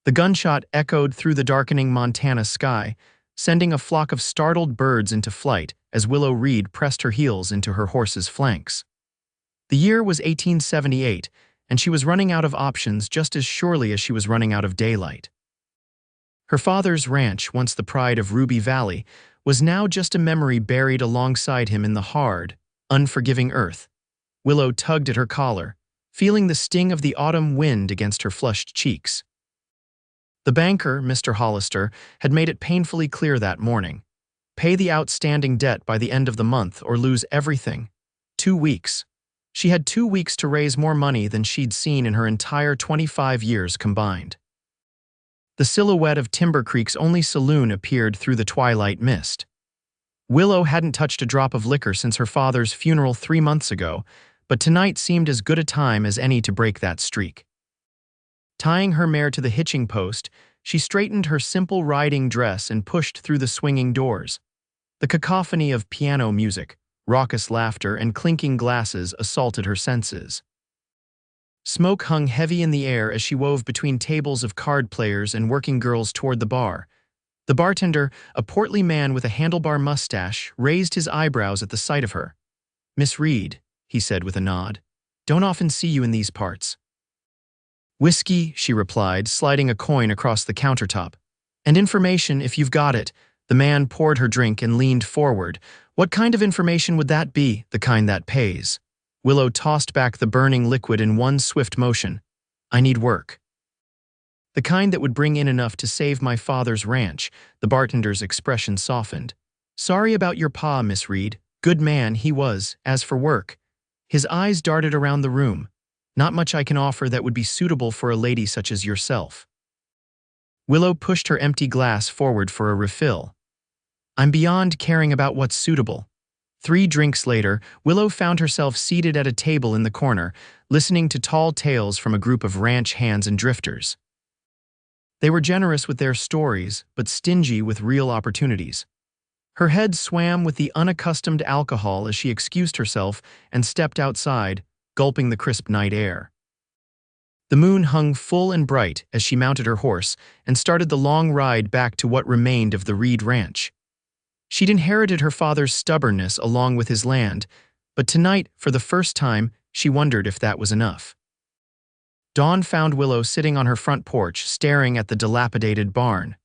The gunshot echoed through the darkening Montana sky, sending a flock of startled birds into flight as Willow Reed pressed her heels into her horse's flanks. The year was 1878, and she was running out of options just as surely as she was running out of daylight. Her father's ranch, once the pride of Ruby Valley, was now just a memory buried alongside him in the hard, unforgiving earth. Willow tugged at her collar, feeling the sting of the autumn wind against her flushed cheeks. The banker, Mr. Hollister, had made it painfully clear that morning. Pay the outstanding debt by the end of the month or lose everything. 2 weeks. She had 2 weeks to raise more money than she'd seen in her entire 25 years combined. The silhouette of Timber Creek's only saloon appeared through the twilight mist. Willow hadn't touched a drop of liquor since her father's funeral 3 months ago, but tonight seemed as good a time as any to break that streak. Tying her mare to the hitching post, she straightened her simple riding dress and pushed through the swinging doors. The cacophony of piano music, raucous laughter, and clinking glasses assaulted her senses. Smoke hung heavy in the air as she wove between tables of card players and working girls toward the bar. The bartender, a portly man with a handlebar mustache, raised his eyebrows at the sight of her. "Miss Reed," he said with a nod. "Don't often see you in these parts." "Whiskey," she replied, sliding a coin across the countertop. "And information, if you've got it." The man poured her drink and leaned forward. "What kind of information would that be? The kind that pays." Willow tossed back the burning liquid in one swift motion. "I need work." "The kind that would bring in enough to save my father's ranch." The bartender's expression softened. "Sorry about your pa, Miss Reed. Good man he was. As for work." His eyes darted around the room. "Not much I can offer that would be suitable for a lady such as yourself." Willow pushed her empty glass forward for a refill. "I'm beyond caring about what's suitable." 3 drinks later, Willow found herself seated at a table in the corner, listening to tall tales from a group of ranch hands and drifters. They were generous with their stories, but stingy with real opportunities. Her head swam with the unaccustomed alcohol as she excused herself and stepped outside, gulping the crisp night air. The moon hung full and bright as she mounted her horse and started the long ride back to what remained of the Reed Ranch. She'd inherited her father's stubbornness along with his land, but tonight, for the first time, she wondered if that was enough. Dawn found Willow sitting on her front porch, staring at the dilapidated barn.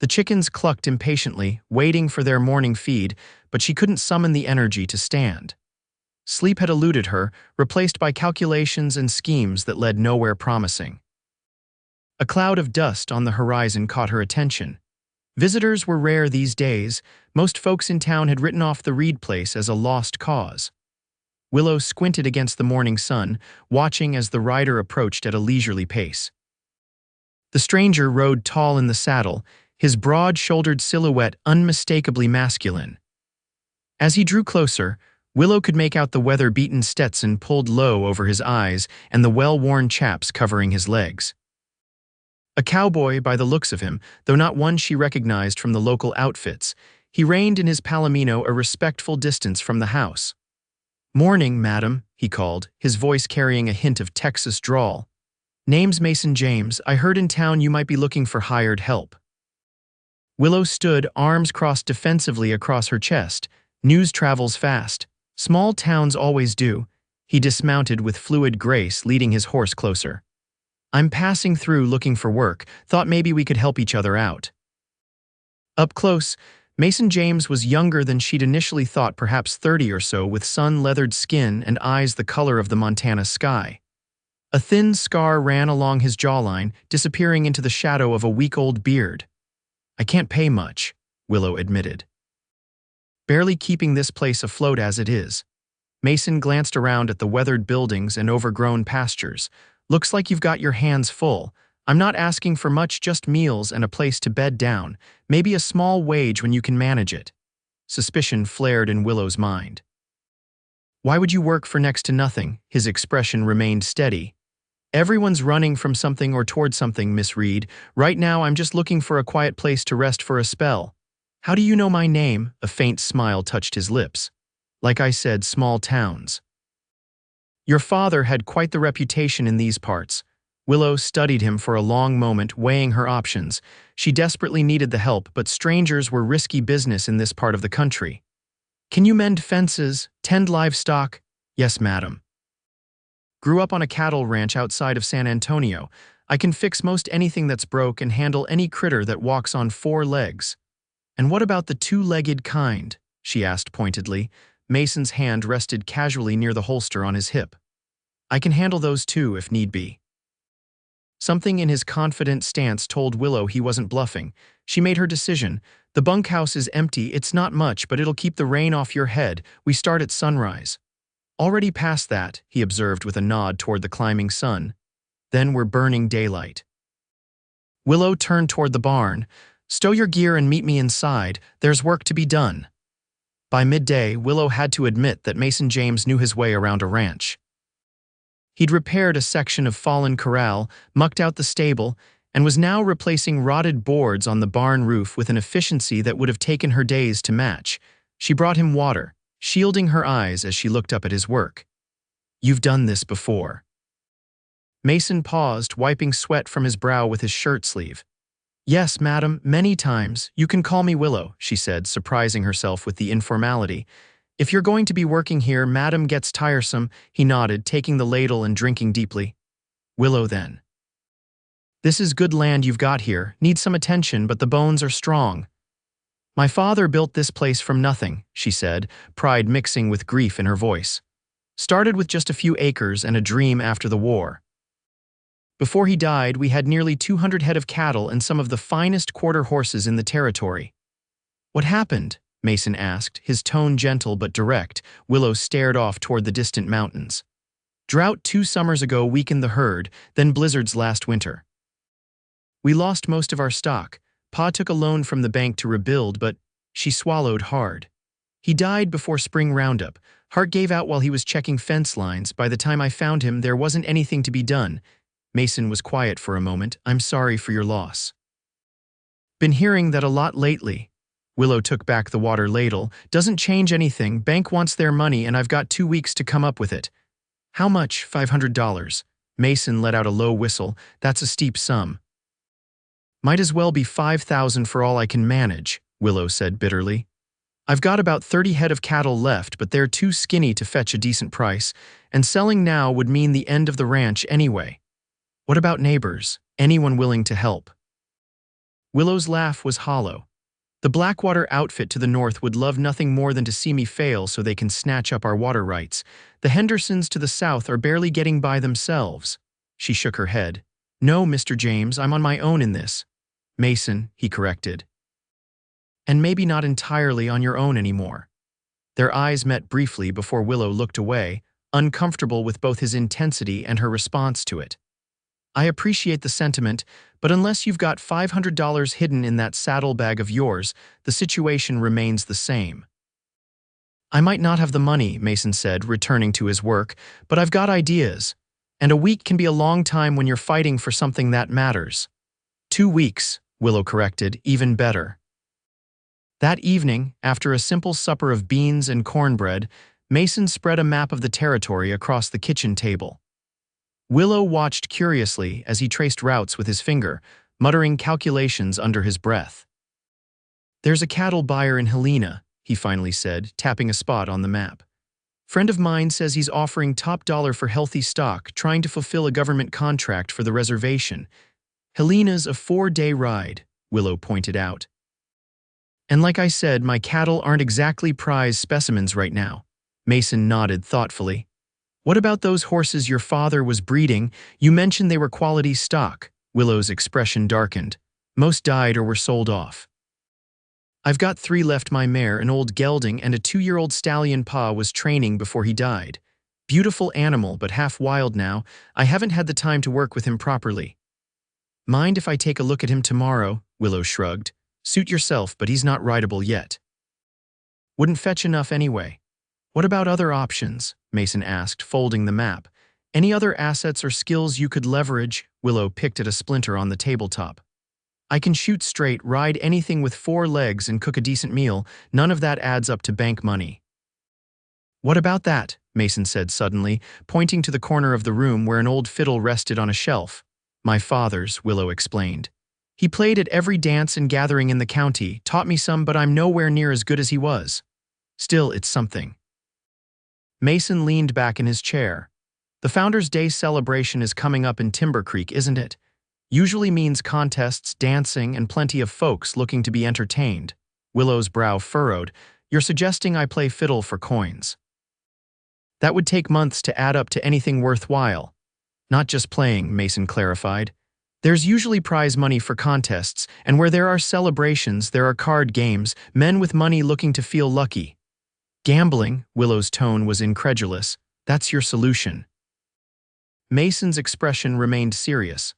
The chickens clucked impatiently, waiting for their morning feed, but she couldn't summon the energy to stand. Sleep had eluded her, replaced by calculations and schemes that led nowhere promising. A cloud of dust on the horizon caught her attention. Visitors were rare these days. Most folks in town had written off the Reed place as a lost cause. Willow squinted against the morning sun, watching as the rider approached at a leisurely pace. The stranger rode tall in the saddle, his broad-shouldered silhouette unmistakably masculine. As he drew closer, Willow could make out the weather-beaten Stetson pulled low over his eyes and the well-worn chaps covering his legs. A cowboy by the looks of him, though not one she recognized from the local outfits, he reined in his palomino a respectful distance from the house. "Morning, madam," he called, his voice carrying a hint of Texas drawl. "Name's Mason James. I heard in town you might be looking for hired help." Willow stood, arms crossed defensively across her chest. "News travels fast. Small towns always do." He dismounted with fluid grace, leading his horse closer. "I'm passing through looking for work. Thought maybe we could help each other out." Up close, Mason James was younger than she'd initially thought, perhaps 30 or so, with sun-leathered skin and eyes the color of the Montana sky. A thin scar ran along his jawline, disappearing into the shadow of a week-old beard. "I can't pay much," Willow admitted. "Barely keeping this place afloat as it is." Mason glanced around at the weathered buildings and overgrown pastures. "Looks like you've got your hands full. I'm not asking for much, just meals and a place to bed down, maybe a small wage when you can manage it." Suspicion flared in Willow's mind. "Why would you work for next to nothing?" His expression remained steady. "Everyone's running from something or toward something, Miss Reed. Right now I'm just looking for a quiet place to rest for a spell." "How do you know my name?" A faint smile touched his lips. "Like I said, small towns." "Your father had quite the reputation in these parts." Willow studied him for a long moment, weighing her options. She desperately needed the help, but strangers were risky business in this part of the country. Can you mend fences, tend livestock? Yes, madam. Grew up on a cattle ranch outside of San Antonio. I can fix most anything that's broke and handle any critter that walks on 4 legs. And what about the 2-legged kind? She asked pointedly. Mason's hand rested casually near the holster on his hip. I can handle those too, if need be. Something in his confident stance told Willow he wasn't bluffing. She made her decision. The bunkhouse is empty, it's not much, but it'll keep the rain off your head. We start at sunrise. Already past that, he observed with a nod toward the climbing sun. Then we're burning daylight. Willow turned toward the barn. Stow your gear and meet me inside. There's work to be done. By midday, Willow had to admit that Mason James knew his way around a ranch. He'd repaired a section of fallen corral, mucked out the stable, and was now replacing rotted boards on the barn roof with an efficiency that would have taken her days to match. She brought him water, shielding her eyes as she looked up at his work. You've done this before. Mason paused, wiping sweat from his brow with his shirt sleeve. Yes, madam, many times. You can call me Willow, she said, surprising herself with the informality. If you're going to be working here, madam gets tiresome, he nodded, taking the ladle and drinking deeply. Willow, then. This is good land you've got here, needs some attention, but the bones are strong. My father built this place from nothing, she said, pride mixing with grief in her voice. Started with just a few acres and a dream after the war. Before he died, we had nearly 200 head of cattle and some of the finest quarter horses in the territory. What happened? Mason asked, his tone gentle but direct. Willow stared off toward the distant mountains. Drought 2 summers ago weakened the herd, then blizzards last winter. We lost most of our stock. Pa took a loan from the bank to rebuild, but she swallowed hard. He died before spring roundup. Heart gave out while he was checking fence lines. By the time I found him, there wasn't anything to be done. Mason was quiet for a moment. I'm sorry for your loss. Been hearing that a lot lately. Willow took back the water ladle. Doesn't change anything. Bank wants their money and I've got 2 weeks to come up with it. How much? $500. Mason let out a low whistle. That's a steep sum. Might as well be $5,000 for all I can manage, Willow said bitterly. I've got about 30 head of cattle left, but they're too skinny to fetch a decent price, and selling now would mean the end of the ranch anyway. What about neighbors? Anyone willing to help? Willow's laugh was hollow. The Blackwater outfit to the north would love nothing more than to see me fail so they can snatch up our water rights. The Hendersons to the south are barely getting by themselves. She shook her head. No, Mr. James, I'm on my own in this. Mason, he corrected. And maybe not entirely on your own anymore. Their eyes met briefly before Willow looked away, uncomfortable with both his intensity and her response to it. I appreciate the sentiment, but unless you've got $500 hidden in that saddlebag of yours, the situation remains the same. I might not have the money, Mason said, returning to his work, but I've got ideas. And a week can be a long time when you're fighting for something that matters. 2 weeks, Willow corrected, even better. That evening, after a simple supper of beans and cornbread, Mason spread a map of the territory across the kitchen table. Willow watched curiously as he traced routes with his finger, muttering calculations under his breath. There's a cattle buyer in Helena, he finally said, tapping a spot on the map. Friend of mine says he's offering top dollar for healthy stock, trying to fulfill a government contract for the reservation. Helena's a 4-day ride, Willow pointed out. And like I said, my cattle aren't exactly prize specimens right now. Mason nodded thoughtfully. What about those horses your father was breeding? You mentioned they were quality stock. Willow's expression darkened. Most died or were sold off. I've got 3 left. My mare, an old gelding, and a 2-year-old stallion Pa was training before he died. Beautiful animal, but half wild now. I haven't had the time to work with him properly. Mind if I take a look at him tomorrow? Willow shrugged. Suit yourself, but he's not rideable yet. Wouldn't fetch enough anyway. What about other options? Mason asked, folding the map. Any other assets or skills you could leverage? Willow picked at a splinter on the tabletop. I can shoot straight, ride anything with 4 legs, and cook a decent meal. None of that adds up to bank money. What about that? Mason said suddenly, pointing to the corner of the room where an old fiddle rested on a shelf. My father's, Willow explained. He played at every dance and gathering in the county, taught me some, but I'm nowhere near as good as he was. Still, it's something. Mason leaned back in his chair. The Founders' Day celebration is coming up in Timber Creek, isn't it? Usually means contests, dancing, and plenty of folks looking to be entertained. Willow's brow furrowed. You're suggesting I play fiddle for coins. That would take months to add up to anything worthwhile. Not just playing, Mason clarified. There's usually prize money for contests, and where there are celebrations, there are card games, men with money looking to feel lucky. Gambling, Willow's tone was incredulous. That's your solution. Mason's expression remained serious.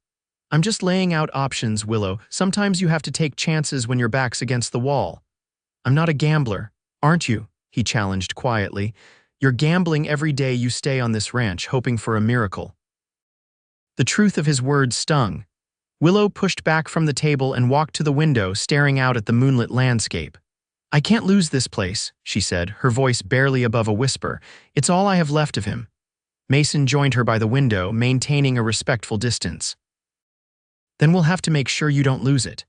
I'm just laying out options, Willow. Sometimes you have to take chances when your back's against the wall. I'm not a gambler, aren't you? He challenged quietly. You're gambling every day you stay on this ranch, hoping for a miracle. The truth of his words stung. Willow pushed back from the table and walked to the window, staring out at the moonlit landscape. I can't lose this place, she said, her voice barely above a whisper. It's all I have left of him. Mason joined her by the window, maintaining a respectful distance. Then we'll have to make sure you don't lose it.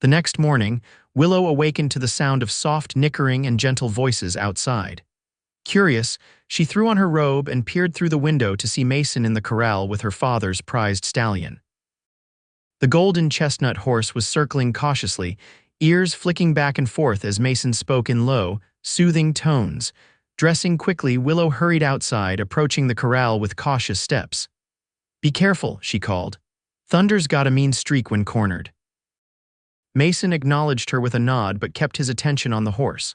The next morning, Willow awakened to the sound of soft nickering and gentle voices outside. Curious, she threw on her robe and peered through the window to see Mason in the corral with her father's prized stallion. The golden chestnut horse was circling cautiously, ears flicking back and forth as Mason spoke in low, soothing tones. Dressing quickly, Willow hurried outside, approaching the corral with cautious steps. Be careful, she called. Thunder's got a mean streak when cornered. Mason acknowledged her with a nod but kept his attention on the horse.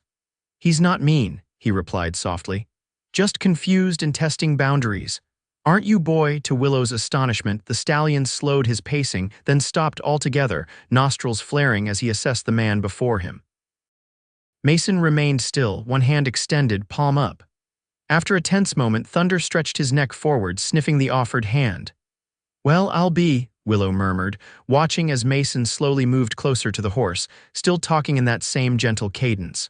He's not mean, he replied softly. Just confused and testing boundaries. Aren't you, boy? To Willow's astonishment, the stallion slowed his pacing, then stopped altogether, nostrils flaring as he assessed the man before him. Mason remained still, one hand extended, palm up. After a tense moment, Thunder stretched his neck forward, sniffing the offered hand. Well, I'll be, Willow murmured, watching as Mason slowly moved closer to the horse, still talking in that same gentle cadence.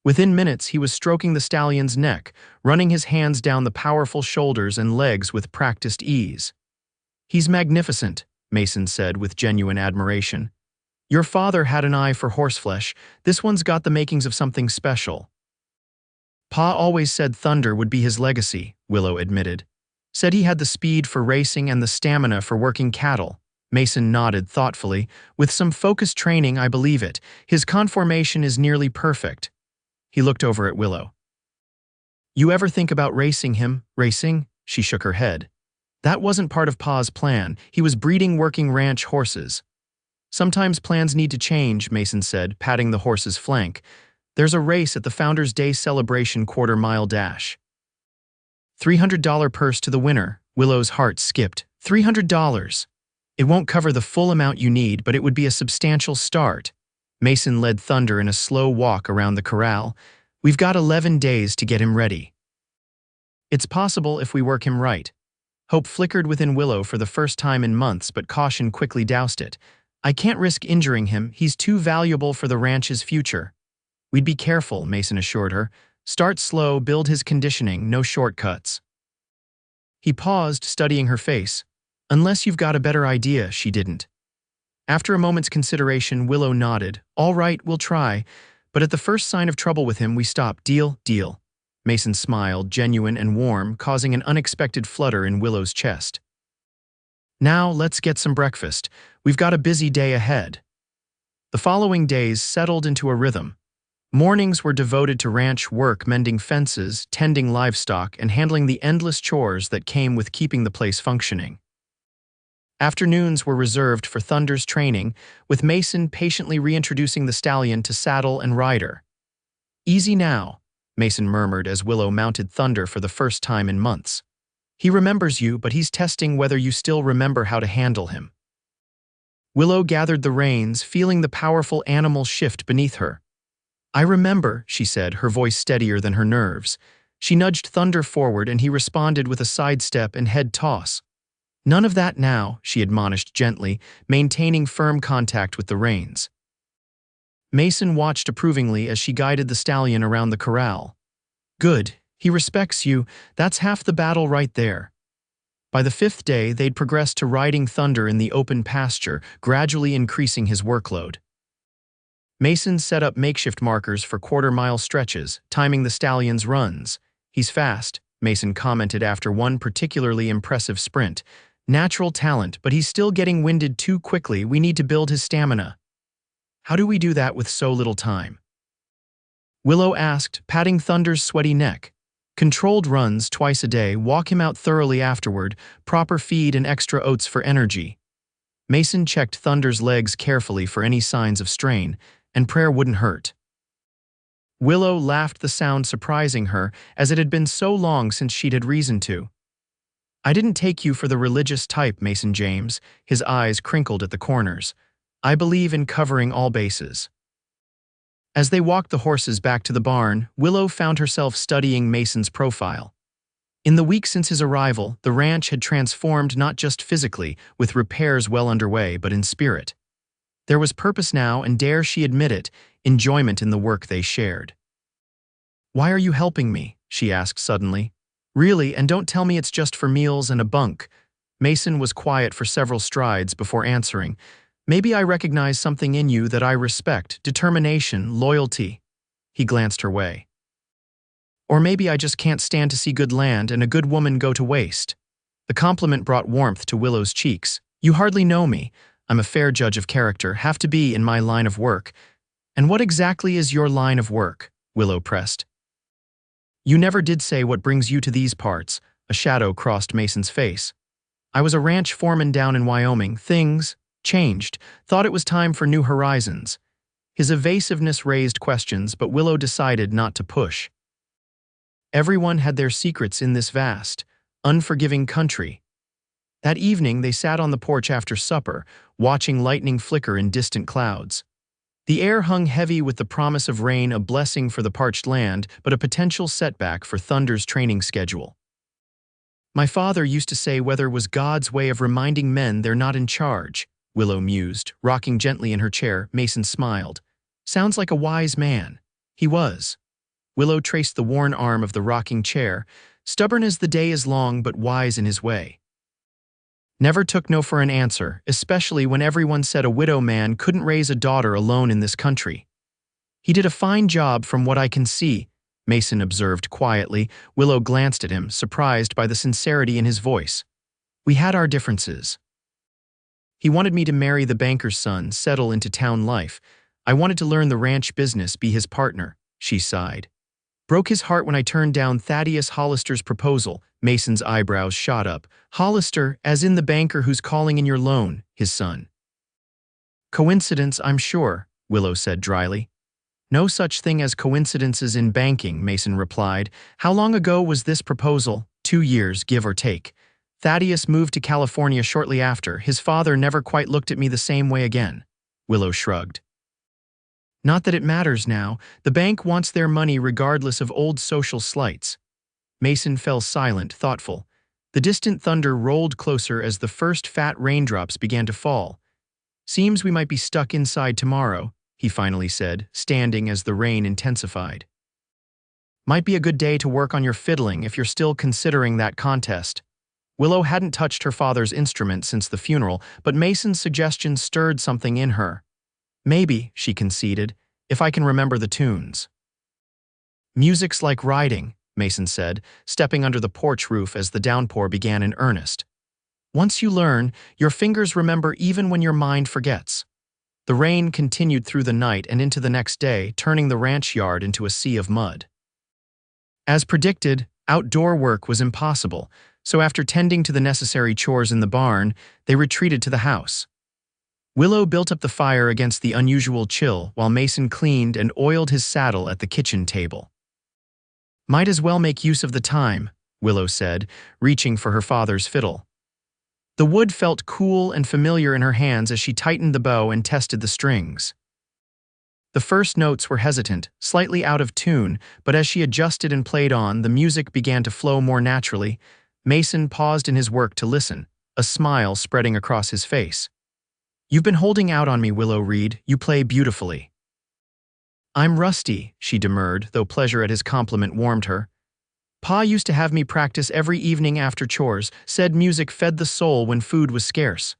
Within minutes, he was stroking the stallion's neck, running his hands down the powerful shoulders and legs with practiced ease. He's magnificent, Mason said with genuine admiration. Your father had an eye for horseflesh. This one's got the makings of something special. Pa always said Thunder would be his legacy, Willow admitted. Said he had the speed for racing and the stamina for working cattle. Mason nodded thoughtfully. With some focused training, I believe it. His conformation is nearly perfect. He looked over at Willow. You ever think about racing him? Racing? She shook her head. That wasn't part of Pa's plan. He was breeding working ranch horses. Sometimes plans need to change, Mason said, patting the horse's flank. There's a race at the Founders' Day celebration quarter-mile dash. $300 purse to the winner. Willow's heart skipped. $300. It won't cover the full amount you need, but it would be a substantial start. Mason led Thunder in a slow walk around the corral. We've got 11 days to get him ready. It's possible if we work him right. Hope flickered within Willow for the first time in months, but caution quickly doused it. I can't risk injuring him. He's too valuable for the ranch's future. We'd be careful, Mason assured her. Start slow, build his conditioning, no shortcuts. He paused, studying her face. Unless you've got a better idea, she didn't. After a moment's consideration, Willow nodded. All right, we'll try. But at the first sign of trouble with him, we stop. Deal, deal. Mason smiled, genuine and warm, causing an unexpected flutter in Willow's chest. Now, let's get some breakfast. We've got a busy day ahead. The following days settled into a rhythm. Mornings were devoted to ranch work, mending fences, tending livestock, and handling the endless chores that came with keeping the place functioning. Afternoons were reserved for Thunder's training, with Mason patiently reintroducing the stallion to saddle and rider. Easy now, Mason murmured as Willow mounted Thunder for the first time in months. He remembers you, but he's testing whether you still remember how to handle him. Willow gathered the reins, feeling the powerful animal shift beneath her. I remember, she said, her voice steadier than her nerves. She nudged Thunder forward and he responded with a sidestep and head toss. None of that now, she admonished gently, maintaining firm contact with the reins. Mason watched approvingly as she guided the stallion around the corral. Good, he respects you, that's half the battle right there. By the fifth day, they'd progressed to riding Thunder in the open pasture, gradually increasing his workload. Mason set up makeshift markers for quarter-mile stretches, timing the stallion's runs. "He's fast," Mason commented after one particularly impressive sprint. "Natural talent, but he's still getting winded too quickly. We need to build his stamina." "How do we do that with so little time?" Willow asked, patting Thunder's sweaty neck. "Controlled runs twice a day, walk him out thoroughly afterward, proper feed and extra oats for energy." Mason checked Thunder's legs carefully for any signs of strain, and prayer wouldn't hurt. Willow laughed, the sound surprising her, as it had been so long since she'd had reason to. "I didn't take you for the religious type, Mason James," his eyes crinkled at the corners. "I believe in covering all bases." As they walked the horses back to the barn, Willow found herself studying Mason's profile. In the week since his arrival, the ranch had transformed not just physically, with repairs well underway, but in spirit. There was purpose now, and dare she admit it, enjoyment in the work they shared. "Why are you helping me?" she asked suddenly. "Really, and don't tell me it's just for meals and a bunk." Mason was quiet for several strides before answering. "Maybe I recognize something in you that I respect, determination, loyalty." He glanced her way. "Or maybe I just can't stand to see good land and a good woman go to waste." The compliment brought warmth to Willow's cheeks. "You hardly know me. I'm a fair judge of character, have to be in my line of work." "And what exactly is your line of work?" Willow pressed. "You never did say what brings you to these parts." A shadow crossed Mason's face. "I was a ranch foreman down in Wyoming. Things changed. Thought it was time for new horizons." His evasiveness raised questions, but Willow decided not to push. Everyone had their secrets in this vast, unforgiving country. That evening, they sat on the porch after supper, watching lightning flicker in distant clouds. The air hung heavy with the promise of rain, a blessing for the parched land, but a potential setback for Thunder's training schedule. "My father used to say weather was God's way of reminding men they're not in charge," Willow mused, rocking gently in her chair. Mason smiled. "Sounds like a wise man." He was. Willow traced the worn arm of the rocking chair, stubborn as the day is long but wise in his way. Never took no for an answer, especially when everyone said a widow man couldn't raise a daughter alone in this country. "He did a fine job from what I can see," Mason observed quietly. Willow glanced at him, surprised by the sincerity in his voice. "We had our differences. He wanted me to marry the banker's son, settle into town life. I wanted to learn the ranch business, be his partner," she sighed. "Broke his heart when I turned down Thaddeus Hollister's proposal." Mason's eyebrows shot up. "Hollister, as in the banker who's calling in your loan, his son." "Coincidence, I'm sure," Willow said dryly. "No such thing as coincidences in banking," Mason replied. "How long ago was this proposal?" 2 years, give or take. Thaddeus moved to California shortly after. His father never quite looked at me the same way again." Willow shrugged. "Not that it matters now. The bank wants their money regardless of old social slights." Mason fell silent, thoughtful. The distant thunder rolled closer as the first fat raindrops began to fall. "Seems we might be stuck inside tomorrow," he finally said, standing as the rain intensified. "Might be a good day to work on your fiddling if you're still considering that contest." Willow hadn't touched her father's instrument since the funeral, but Mason's suggestion stirred something in her. "Maybe," she conceded, "if I can remember the tunes." "Music's like riding," Mason said, stepping under the porch roof as the downpour began in earnest. "Once you learn, your fingers remember even when your mind forgets." The rain continued through the night and into the next day, turning the ranch yard into a sea of mud. As predicted, outdoor work was impossible, so after tending to the necessary chores in the barn, they retreated to the house. Willow built up the fire against the unusual chill while Mason cleaned and oiled his saddle at the kitchen table. "Might as well make use of the time," Willow said, reaching for her father's fiddle. The wood felt cool and familiar in her hands as she tightened the bow and tested the strings. The first notes were hesitant, slightly out of tune, but as she adjusted and played on, the music began to flow more naturally. Mason paused in his work to listen, a smile spreading across his face. "You've been holding out on me, Willow Reed. You play beautifully." "I'm rusty," she demurred, though pleasure at his compliment warmed her. Pa used to have me practice every evening after chores, said music fed the soul when food was scarce.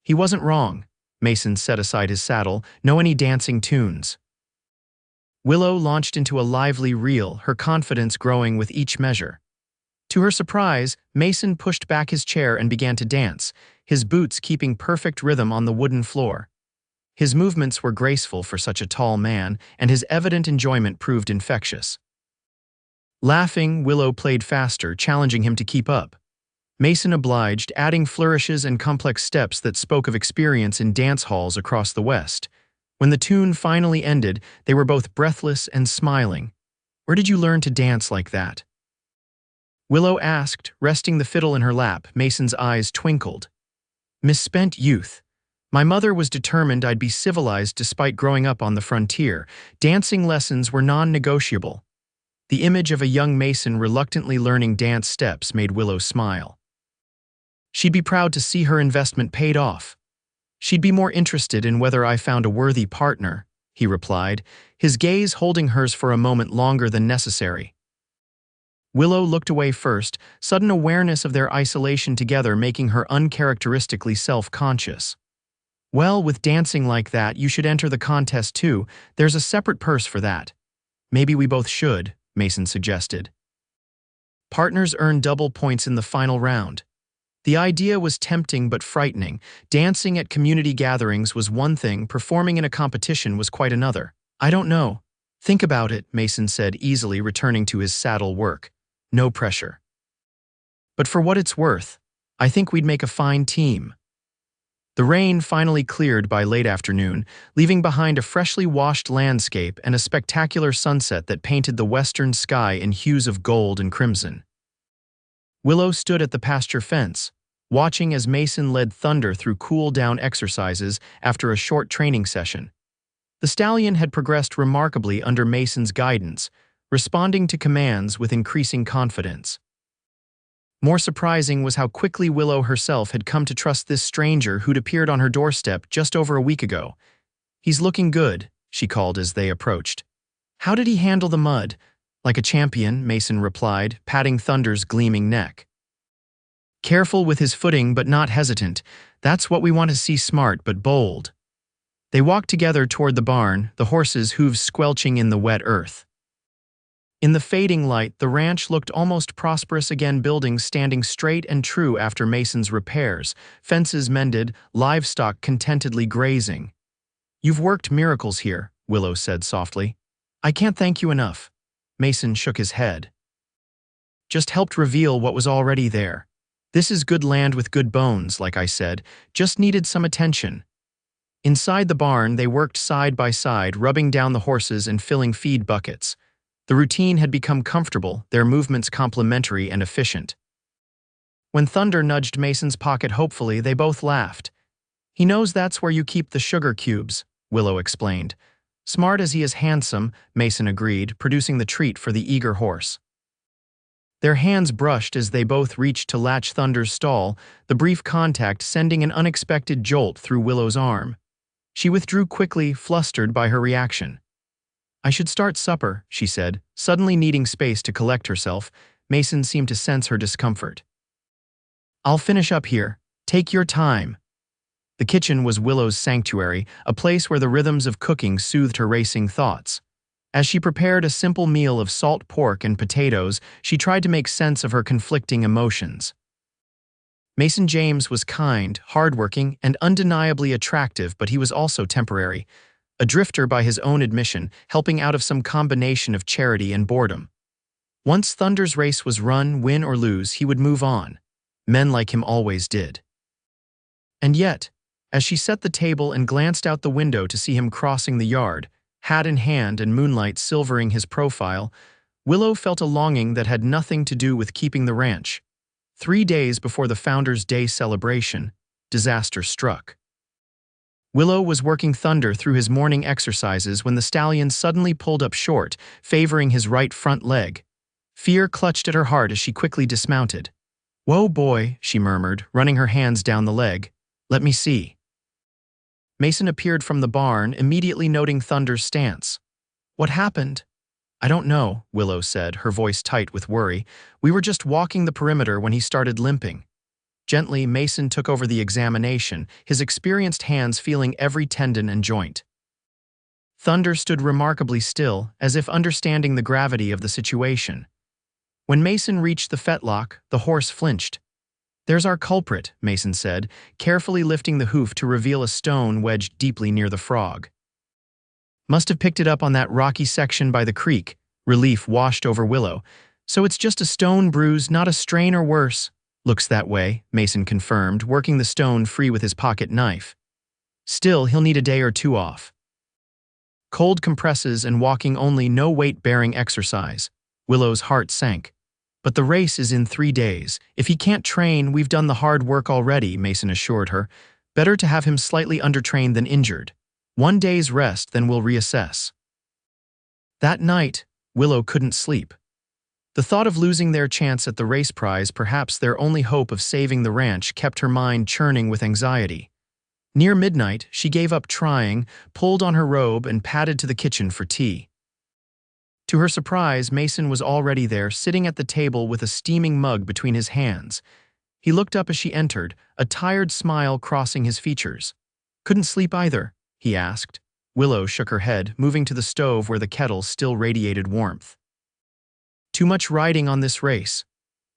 He wasn't wrong. Mason set aside his saddle. Know any dancing tunes? Willow launched into a lively reel, her confidence growing with each measure. To her surprise, Mason pushed back his chair and began to dance, his boots keeping perfect rhythm on the wooden floor. His movements were graceful for such a tall man, and his evident enjoyment proved infectious. Laughing, Willow played faster, challenging him to keep up. Mason obliged, adding flourishes and complex steps that spoke of experience in dance halls across the West. When the tune finally ended, they were both breathless and smiling. "Where did you learn to dance like that?" Willow asked, resting the fiddle in her lap. Mason's eyes twinkled. "Misspent youth. My mother was determined I'd be civilized despite growing up on the frontier. Dancing lessons were non-negotiable." The image of a young Mason reluctantly learning dance steps made Willow smile. She'd be proud to see her investment paid off. "She'd be more interested in whether I found a worthy partner," he replied, his gaze holding hers for a moment longer than necessary. Willow looked away first, sudden awareness of their isolation together making her uncharacteristically self-conscious. "Well, with dancing like that, you should enter the contest too. There's a separate purse for that." "Maybe we both should," Mason suggested. Partners earn double points in the final round. The idea was tempting but frightening. Dancing at community gatherings was one thing, performing in a competition was quite another. "I don't know. Think about it," Mason said easily, returning to his saddle work. No pressure. "But for what it's worth, I think we'd make a fine team." The rain finally cleared by late afternoon, leaving behind a freshly washed landscape and a spectacular sunset that painted the western sky in hues of gold and crimson. Willow stood at the pasture fence, watching as Mason led Thunder through cool-down exercises after a short training session. The stallion had progressed remarkably under Mason's guidance, responding to commands with increasing confidence. More surprising was how quickly Willow herself had come to trust this stranger who'd appeared on her doorstep just over a week ago. "He's looking good," she called as they approached. "How did he handle the mud?" "Like a champion," Mason replied, patting Thunder's gleaming neck. "Careful with his footing but not hesitant. That's what we want to see, smart but bold." They walked together toward the barn, the horses' hooves squelching in the wet earth. In the fading light, the ranch looked almost prosperous again, buildings standing straight and true after Mason's repairs, fences mended, livestock contentedly grazing. "You've worked miracles here," Willow said softly. "I can't thank you enough." Mason shook his head. "Just helped reveal what was already there. This is good land with good bones, like I said, just needed some attention." Inside the barn, they worked side by side, rubbing down the horses and filling feed buckets. The routine had become comfortable, their movements complementary and efficient. When Thunder nudged Mason's pocket hopefully, they both laughed. "He knows that's where you keep the sugar cubes," Willow explained. "Smart as he is handsome," Mason agreed, producing the treat for the eager horse. Their hands brushed as they both reached to latch Thunder's stall, the brief contact sending an unexpected jolt through Willow's arm. She withdrew quickly, flustered by her reaction. "I should start supper," she said, suddenly needing space to collect herself. Mason seemed to sense her discomfort. "I'll finish up here. Take your time." The kitchen was Willow's sanctuary, a place where the rhythms of cooking soothed her racing thoughts. As she prepared a simple meal of salt pork and potatoes, she tried to make sense of her conflicting emotions. Mason James was kind, hardworking, and undeniably attractive, but he was also temporary. A drifter by his own admission, helping out of some combination of charity and boredom. Once Thunder's race was run, win or lose, he would move on. Men like him always did. And yet, as she set the table and glanced out the window to see him crossing the yard, hat in hand and moonlight silvering his profile, Willow felt a longing that had nothing to do with keeping the ranch. 3 days before the Founders' Day celebration, disaster struck. Willow was working Thunder through his morning exercises when the stallion suddenly pulled up short, favoring his right front leg. Fear clutched at her heart as she quickly dismounted. "Whoa, boy," she murmured, running her hands down the leg. "Let me see." Mason appeared from the barn, immediately noting Thunder's stance. "What happened?" I don't know, Willow said, her voice tight with worry. We were just walking the perimeter when he started limping. Gently, Mason took over the examination, his experienced hands feeling every tendon and joint. Thunder stood remarkably still, as if understanding the gravity of the situation. When Mason reached the fetlock, the horse flinched. There's our culprit, Mason said, carefully lifting the hoof to reveal a stone wedged deeply near the frog. Must have picked it up on that rocky section by the creek. Relief washed over Willow. So it's just a stone bruise, not a strain or worse. Looks that way, Mason confirmed, working the stone free with his pocket knife. Still, he'll need a day or two off. Cold compresses and walking only, no weight-bearing exercise. Willow's heart sank. But the race is in 3 days. If he can't train, we've done the hard work already, Mason assured her. Better to have him slightly undertrained than injured. 1 day's rest, then we'll reassess. That night, Willow couldn't sleep. The thought of losing their chance at the race prize, perhaps their only hope of saving the ranch, kept her mind churning with anxiety. Near midnight, she gave up trying, pulled on her robe, and padded to the kitchen for tea. To her surprise, Mason was already there, sitting at the table with a steaming mug between his hands. He looked up as she entered, a tired smile crossing his features. Couldn't sleep either, he asked. Willow shook her head, moving to the stove where the kettle still radiated warmth. Too much riding on this race.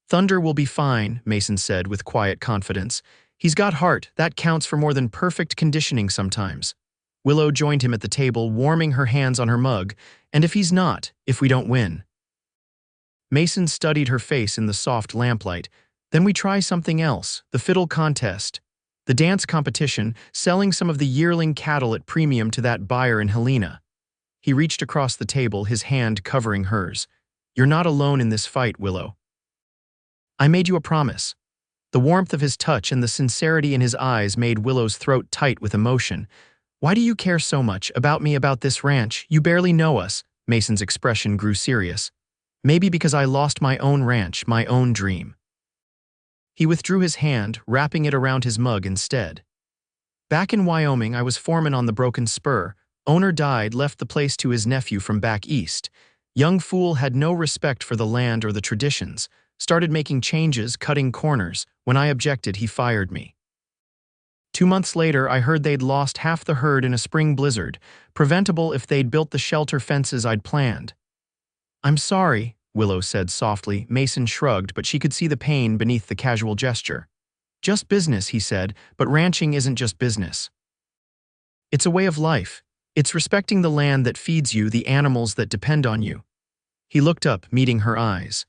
Thunder will be fine, Mason said with quiet confidence. He's got heart, that counts for more than perfect conditioning sometimes. Willow joined him at the table, warming her hands on her mug. And if he's not, if we don't win? Mason studied her face in the soft lamplight. Then we try something else, the fiddle contest. The dance competition, selling some of the yearling cattle at premium to that buyer in Helena. He reached across the table, his hand covering hers. You're not alone in this fight, Willow. I made you a promise. The warmth of his touch and the sincerity in his eyes made Willow's throat tight with emotion. Why do you care so much about me, about this ranch? You barely know us. Mason's expression grew serious. Maybe because I lost my own ranch, my own dream. He withdrew his hand, wrapping it around his mug instead. Back in Wyoming, I was foreman on the Broken Spur. Owner died, left the place to his nephew from back east. Young fool had no respect for the land or the traditions. Started making changes, cutting corners. When I objected, he fired me. 2 months later, I heard they'd lost half the herd in a spring blizzard, preventable if they'd built the shelter fences I'd planned. I'm sorry, Willow said softly. Mason shrugged, but she could see the pain beneath the casual gesture. Just business, he said, but ranching isn't just business. It's a way of life. It's respecting the land that feeds you, the animals that depend on you. He looked up, meeting her eyes.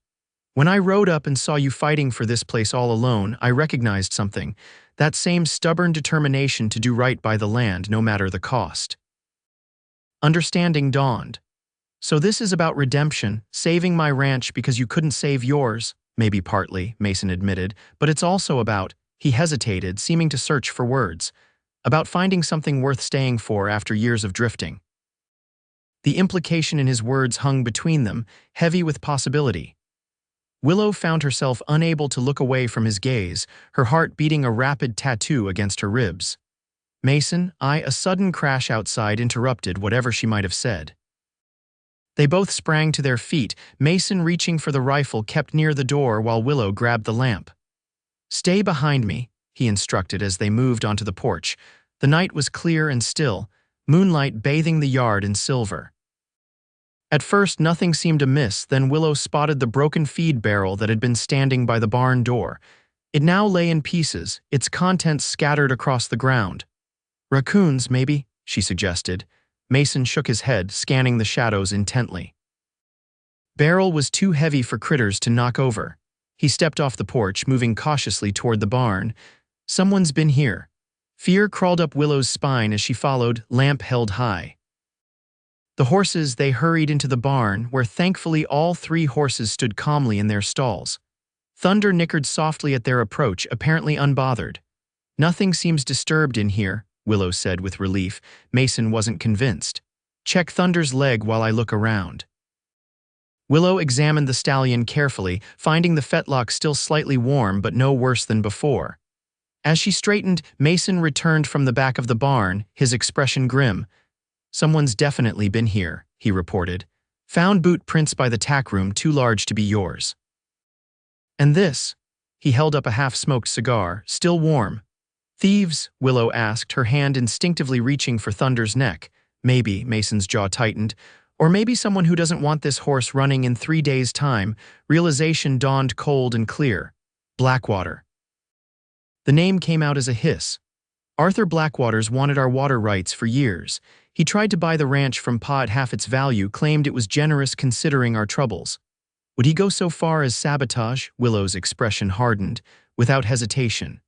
When I rode up and saw you fighting for this place all alone, I recognized something. That same stubborn determination to do right by the land, no matter the cost. Understanding dawned. So this is about redemption, saving my ranch because you couldn't save yours, maybe partly, Mason admitted, but it's also about, he hesitated, seeming to search for words, about finding something worth staying for after years of drifting. The implication in his words hung between them, heavy with possibility. Willow found herself unable to look away from his gaze, her heart beating a rapid tattoo against her ribs. Mason, a sudden crash outside interrupted whatever she might have said. They both sprang to their feet, Mason reaching for the rifle kept near the door while Willow grabbed the lamp. Stay behind me, he instructed as they moved onto the porch. The night was clear and still, moonlight bathing the yard in silver. At first, nothing seemed amiss, then Willow spotted the broken feed barrel that had been standing by the barn door. It now lay in pieces, its contents scattered across the ground. Raccoons, maybe, she suggested. Mason shook his head, scanning the shadows intently. Barrel was too heavy for critters to knock over. He stepped off the porch, moving cautiously toward the barn. Someone's been here. Fear crawled up Willow's spine as she followed, lamp held high. The horses, they hurried into the barn, where thankfully all 3 horses stood calmly in their stalls. Thunder nickered softly at their approach, apparently unbothered. Nothing seems disturbed in here, Willow said with relief. Mason wasn't convinced. Check Thunder's leg while I look around. Willow examined the stallion carefully, finding the fetlock still slightly warm but no worse than before. As she straightened, Mason returned from the back of the barn, his expression grim. Someone's definitely been here, he reported. Found boot prints by the tack room too large to be yours. And this? He held up a half-smoked cigar, still warm. Thieves? Willow asked, her hand instinctively reaching for Thunder's neck. Maybe, Mason's jaw tightened. Or maybe someone who doesn't want this horse running in 3 days' time. Realization dawned cold and clear. Blackwater. The name came out as a hiss. Arthur Blackwater's wanted our water rights for years. He tried to buy the ranch from Pa at half its value, claimed it was generous considering our troubles. Would he go so far as sabotage? Willow's expression hardened, without hesitation.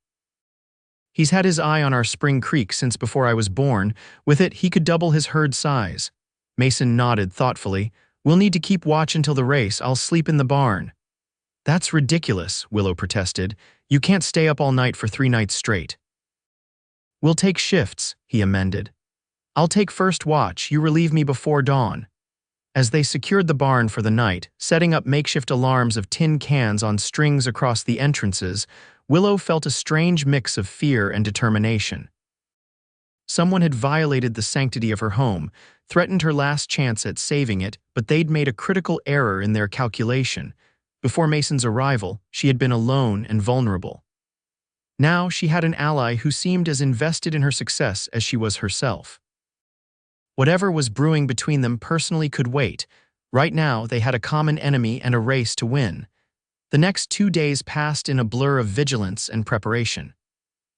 He's had his eye on our Spring Creek since before I was born. With it, he could double his herd size. Mason nodded thoughtfully. We'll need to keep watch until the race. I'll sleep in the barn. That's ridiculous, Willow protested. You can't stay up all night for 3 nights straight. We'll take shifts, he amended. I'll take first watch, you relieve me before dawn. As they secured the barn for the night, setting up makeshift alarms of tin cans on strings across the entrances, Willow felt a strange mix of fear and determination. Someone had violated the sanctity of her home, threatened her last chance at saving it, but they'd made a critical error in their calculation. Before Mason's arrival, she had been alone and vulnerable. Now she had an ally who seemed as invested in her success as she was herself. Whatever was brewing between them personally could wait. Right now, they had a common enemy and a race to win. The next 2 days passed in a blur of vigilance and preparation.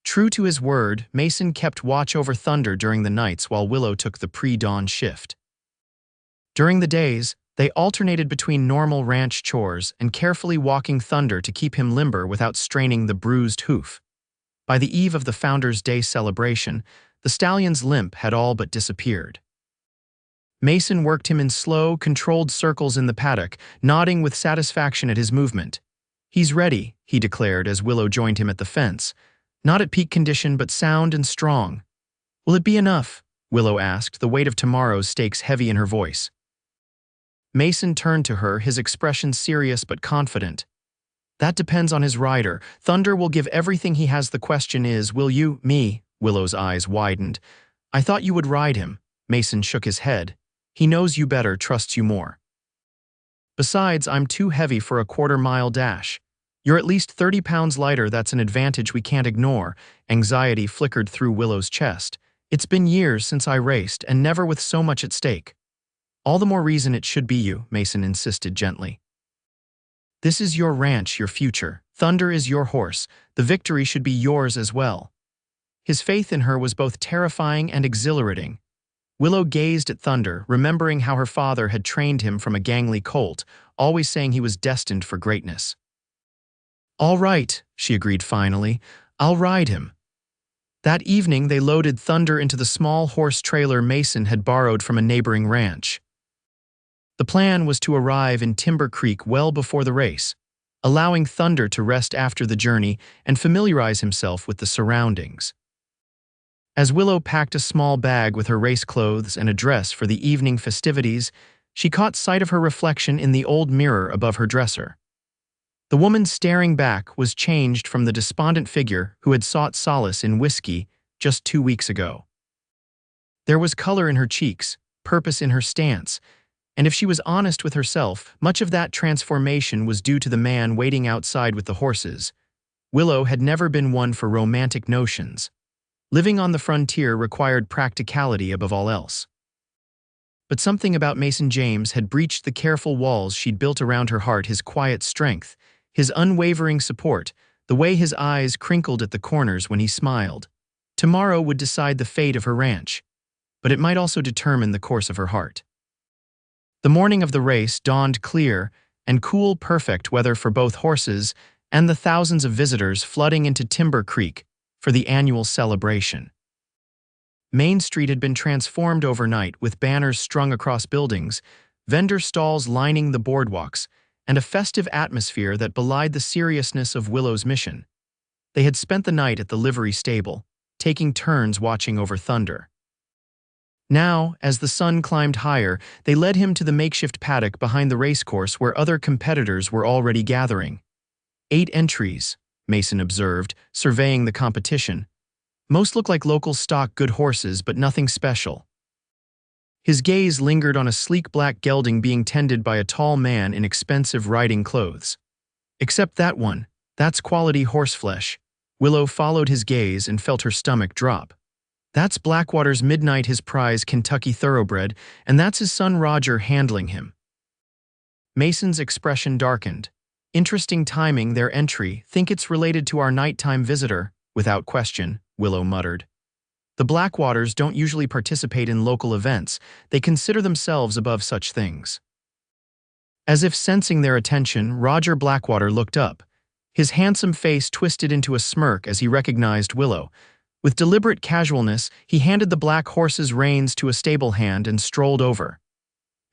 True to his word, Mason kept watch over Thunder during the nights while Willow took the pre-dawn shift. During the days, they alternated between normal ranch chores and carefully walking Thunder to keep him limber without straining the bruised hoof. By the eve of the Founders' Day celebration, the stallion's limp had all but disappeared. Mason worked him in slow, controlled circles in the paddock, nodding with satisfaction at his movement. He's ready, he declared as Willow joined him at the fence. Not at peak condition, but sound and strong. Will it be enough? Willow asked, the weight of tomorrow's stakes heavy in her voice. Mason turned to her, his expression serious but confident. That depends on his rider. Thunder will give everything he has. The question is, will you? Me? Willow's eyes widened. I thought you would ride him. Mason shook his head. He knows you better, trusts you more. Besides, I'm too heavy for a quarter-mile dash. You're at least 30 pounds lighter. That's an advantage we can't ignore. Anxiety flickered through Willow's chest. It's been years since I raced, and never with so much at stake. All the more reason it should be you, Mason insisted gently. This is your ranch, your future. Thunder is your horse. The victory should be yours as well. His faith in her was both terrifying and exhilarating. Willow gazed at Thunder, remembering how her father had trained him from a gangly colt, always saying he was destined for greatness. All right, she agreed finally. I'll ride him. That evening, they loaded Thunder into the small horse trailer Mason had borrowed from a neighboring ranch. The plan was to arrive in Timber Creek well before the race, allowing Thunder to rest after the journey and familiarize himself with the surroundings. As Willow packed a small bag with her race clothes and a dress for the evening festivities, she caught sight of her reflection in the old mirror above her dresser. The woman staring back was changed from the despondent figure who had sought solace in whiskey just 2 weeks ago. There was color in her cheeks, purpose in her stance, and if she was honest with herself, much of that transformation was due to the man waiting outside with the horses. Willow had never been one for romantic notions. Living on the frontier required practicality above all else. But something about Mason James had breached the careful walls she'd built around her heart, his quiet strength, his unwavering support, the way his eyes crinkled at the corners when he smiled. Tomorrow would decide the fate of her ranch, but it might also determine the course of her heart. The morning of the race dawned clear and cool, perfect weather for both horses and the thousands of visitors flooding into Timber Creek for the annual celebration. Main Street had been transformed overnight with banners strung across buildings, vendor stalls lining the boardwalks, and a festive atmosphere that belied the seriousness of Willow's mission. They had spent the night at the livery stable, taking turns watching over Thunder. Now, as the sun climbed higher, they led him to the makeshift paddock behind the racecourse where other competitors were already gathering. 8 entries, Mason observed, surveying the competition. Most look like local stock good horses, but nothing special. His gaze lingered on a sleek black gelding being tended by a tall man in expensive riding clothes. Except that one, that's quality horseflesh. Willow followed his gaze and felt her stomach drop. That's Blackwater's Midnight, his prize Kentucky thoroughbred, and that's his son Roger handling him. Mason's expression darkened. Interesting timing, their entry. Think it's related to our nighttime visitor? Without question, Willow muttered. The Blackwaters don't usually participate in local events. They consider themselves above such things. As if sensing their attention, Roger Blackwater looked up. His handsome face twisted into a smirk as he recognized Willow. With deliberate casualness, he handed the black horse's reins to a stable hand and strolled over.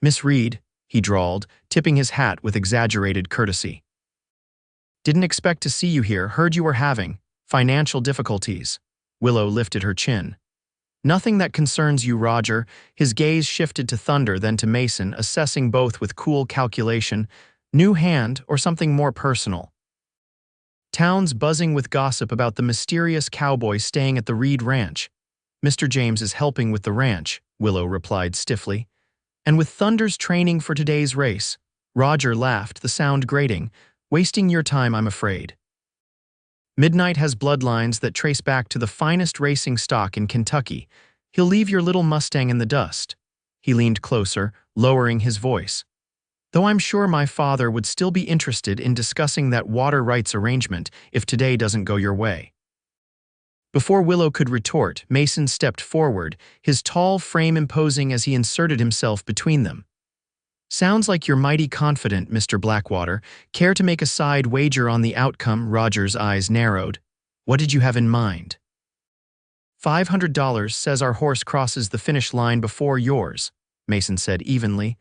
"Miss Reed," he drawled, tipping his hat with exaggerated courtesy. "Didn't expect to see you here. Heard you were having financial difficulties." Willow lifted her chin. "Nothing that concerns you, Roger." His gaze shifted to Thunder, then to Mason, assessing both with cool calculation. "New hand or something more personal?" "Town's buzzing with gossip about the mysterious cowboy staying at the Reed Ranch." "Mr. James is helping with the ranch," Willow replied stiffly. "And with Thunder's training for today's race." Roger laughed, the sound grating. "Wasting your time, I'm afraid. Midnight has bloodlines that trace back to the finest racing stock in Kentucky. He'll leave your little Mustang in the dust." He leaned closer, lowering his voice. "Though I'm sure my father would still be interested in discussing that water rights arrangement if today doesn't go your way." Before Willow could retort, Mason stepped forward, his tall frame imposing as he inserted himself between them. "Sounds like you're mighty confident, Mr. Blackwater. Care to make a side wager on the outcome?" Roger's eyes narrowed. "What did you have in mind?" $500 says our horse crosses the finish line before yours," Mason said evenly.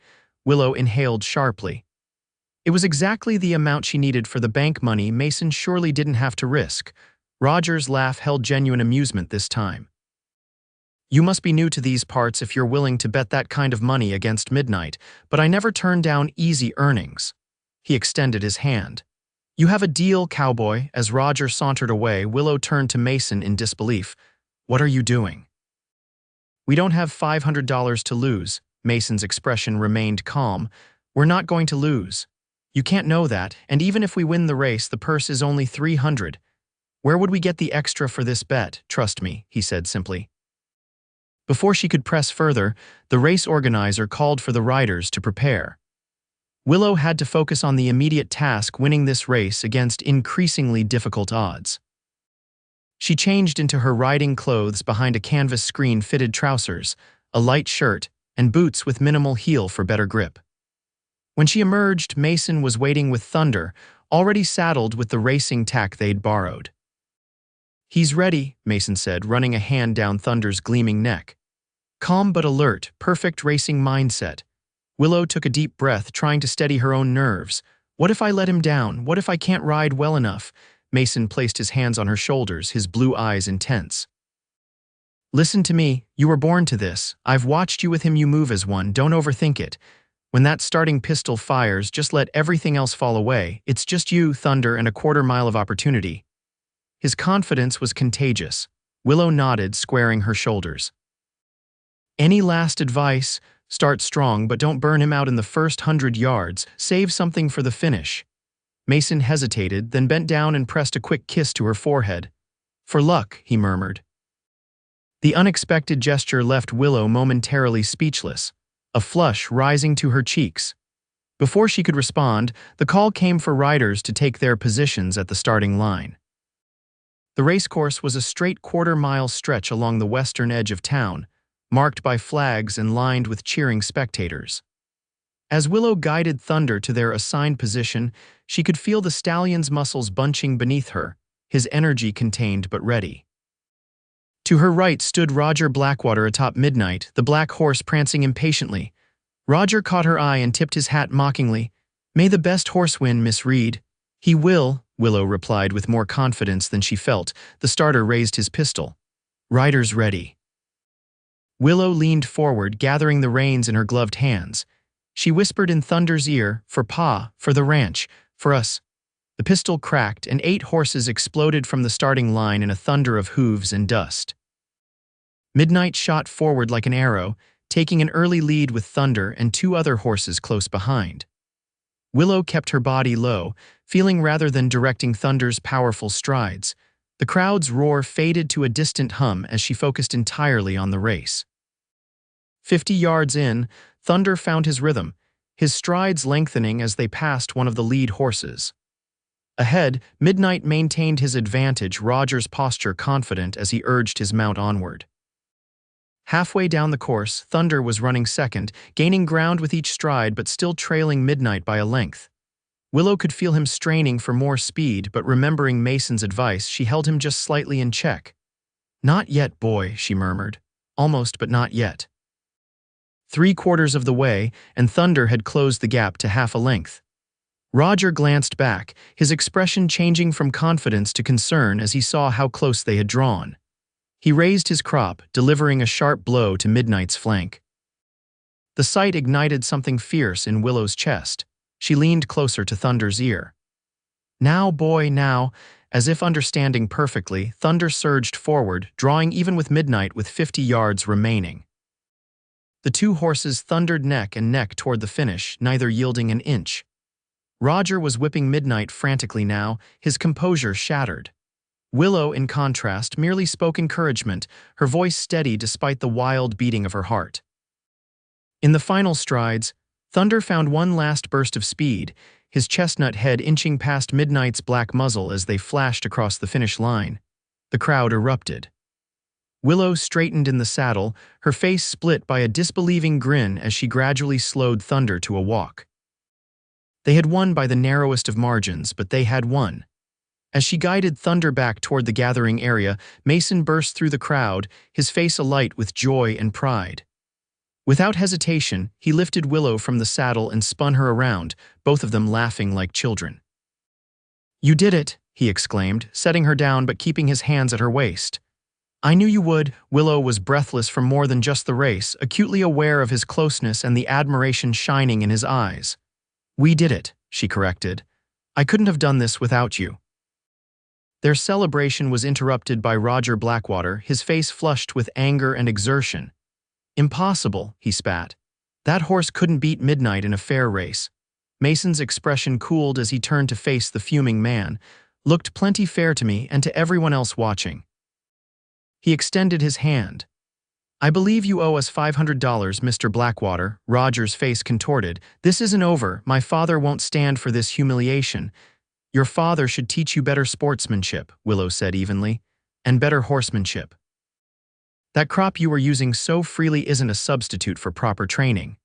Willow inhaled sharply. It was exactly the amount she needed for the bank money Mason surely didn't have to risk. Roger's laugh held genuine amusement this time. "You must be new to these parts if you're willing to bet that kind of money against Midnight, but I never turn down easy earnings." He extended his hand. "You have a deal, Cowboy." As Roger sauntered away, Willow turned to Mason in disbelief. "What are you doing?" "We don't have $500 to lose." Mason's expression remained calm. "We're not going to lose. You can't know that, and even if we win the race, the purse is only $300. Where would we get the extra for this bet? Trust me," he said simply. Before she could press further, the race organizer called for the riders to prepare. Willow had to focus on the immediate task, winning this race against increasingly difficult odds. She changed into her riding clothes behind a canvas screen, fitted trousers, a light shirt, and boots with minimal heel for better grip. When she emerged, Mason was waiting with Thunder, already saddled with the racing tack they'd borrowed. "He's ready," Mason said, running a hand down Thunder's gleaming neck. Calm but alert, perfect racing mindset. Willow took a deep breath, trying to steady her own nerves. "What if I let him down? What if I can't ride well enough?" Mason placed his hands on her shoulders, his blue eyes intense. "Listen to me, you were born to this. I've watched you with him, you move as one, don't overthink it. When that starting pistol fires, just let everything else fall away. It's just you, Thunder, and a quarter-mile of opportunity." His confidence was contagious. Willow nodded, squaring her shoulders. "Any last advice? Start strong, but don't burn him out in the first 100 yards. Save something for the finish." Mason hesitated, then bent down and pressed a quick kiss to her forehead. "For luck," he murmured. The unexpected gesture left Willow momentarily speechless, a flush rising to her cheeks. Before she could respond, the call came for riders to take their positions at the starting line. The racecourse was a straight quarter-mile stretch along the western edge of town, marked by flags and lined with cheering spectators. As Willow guided Thunder to their assigned position, she could feel the stallion's muscles bunching beneath her, his energy contained but ready. To her right stood Roger Blackwater atop Midnight, the black horse prancing impatiently. Roger caught her eye and tipped his hat mockingly. "May the best horse win, Miss Reed." "He will," Willow replied with more confidence than she felt. The starter raised his pistol. "Riders ready." Willow leaned forward, gathering the reins in her gloved hands. She whispered in Thunder's ear, "For Pa, for the ranch, for us." The pistol cracked, and 8 horses exploded from the starting line in a thunder of hooves and dust. Midnight shot forward like an arrow, taking an early lead with Thunder and two other horses close behind. Willow kept her body low, feeling rather than directing Thunder's powerful strides. The crowd's roar faded to a distant hum as she focused entirely on the race. 50 yards in, Thunder found his rhythm, his strides lengthening as they passed one of the lead horses. Ahead, Midnight maintained his advantage, Roger's posture confident as he urged his mount onward. Halfway down the course, Thunder was running second, gaining ground with each stride but still trailing Midnight by a length. Willow could feel him straining for more speed, but remembering Mason's advice, she held him just slightly in check. "Not yet, boy," she murmured. "Almost, but not yet." 3/4 of the way, and Thunder had closed the gap to half a length. Roger glanced back, his expression changing from confidence to concern as he saw how close they had drawn. He raised his crop, delivering a sharp blow to Midnight's flank. The sight ignited something fierce in Willow's chest. She leaned closer to Thunder's ear. "Now, boy, now." As if understanding perfectly, Thunder surged forward, drawing even with Midnight with 50 yards remaining. The two horses thundered neck and neck toward the finish, neither yielding an inch. Roger was whipping Midnight frantically now, his composure shattered. Willow, in contrast, merely spoke encouragement, her voice steady despite the wild beating of her heart. In the final strides, Thunder found one last burst of speed, his chestnut head inching past Midnight's black muzzle as they flashed across the finish line. The crowd erupted. Willow straightened in the saddle, her face split by a disbelieving grin as she gradually slowed Thunder to a walk. They had won by the narrowest of margins, but they had won. As she guided Thunder back toward the gathering area, Mason burst through the crowd, his face alight with joy and pride. Without hesitation, he lifted Willow from the saddle and spun her around, both of them laughing like children. "You did it," he exclaimed, setting her down but keeping his hands at her waist. "I knew you would." Willow was breathless from more than just the race, acutely aware of his closeness and the admiration shining in his eyes. "We did it," she corrected. "I couldn't have done this without you." Their celebration was interrupted by Roger Blackwater, his face flushed with anger and exertion. "Impossible," he spat. "That horse couldn't beat Midnight in a fair race." Mason's expression cooled as he turned to face the fuming man. "Looked plenty fair to me and to everyone else watching." He extended his hand. "I believe you owe us $500, Mr. Blackwater." Roger's face contorted. "This isn't over. My father won't stand for this humiliation." "Your father should teach you better sportsmanship," Willow said evenly, "and better horsemanship. That crop you were using so freely isn't a substitute for proper training."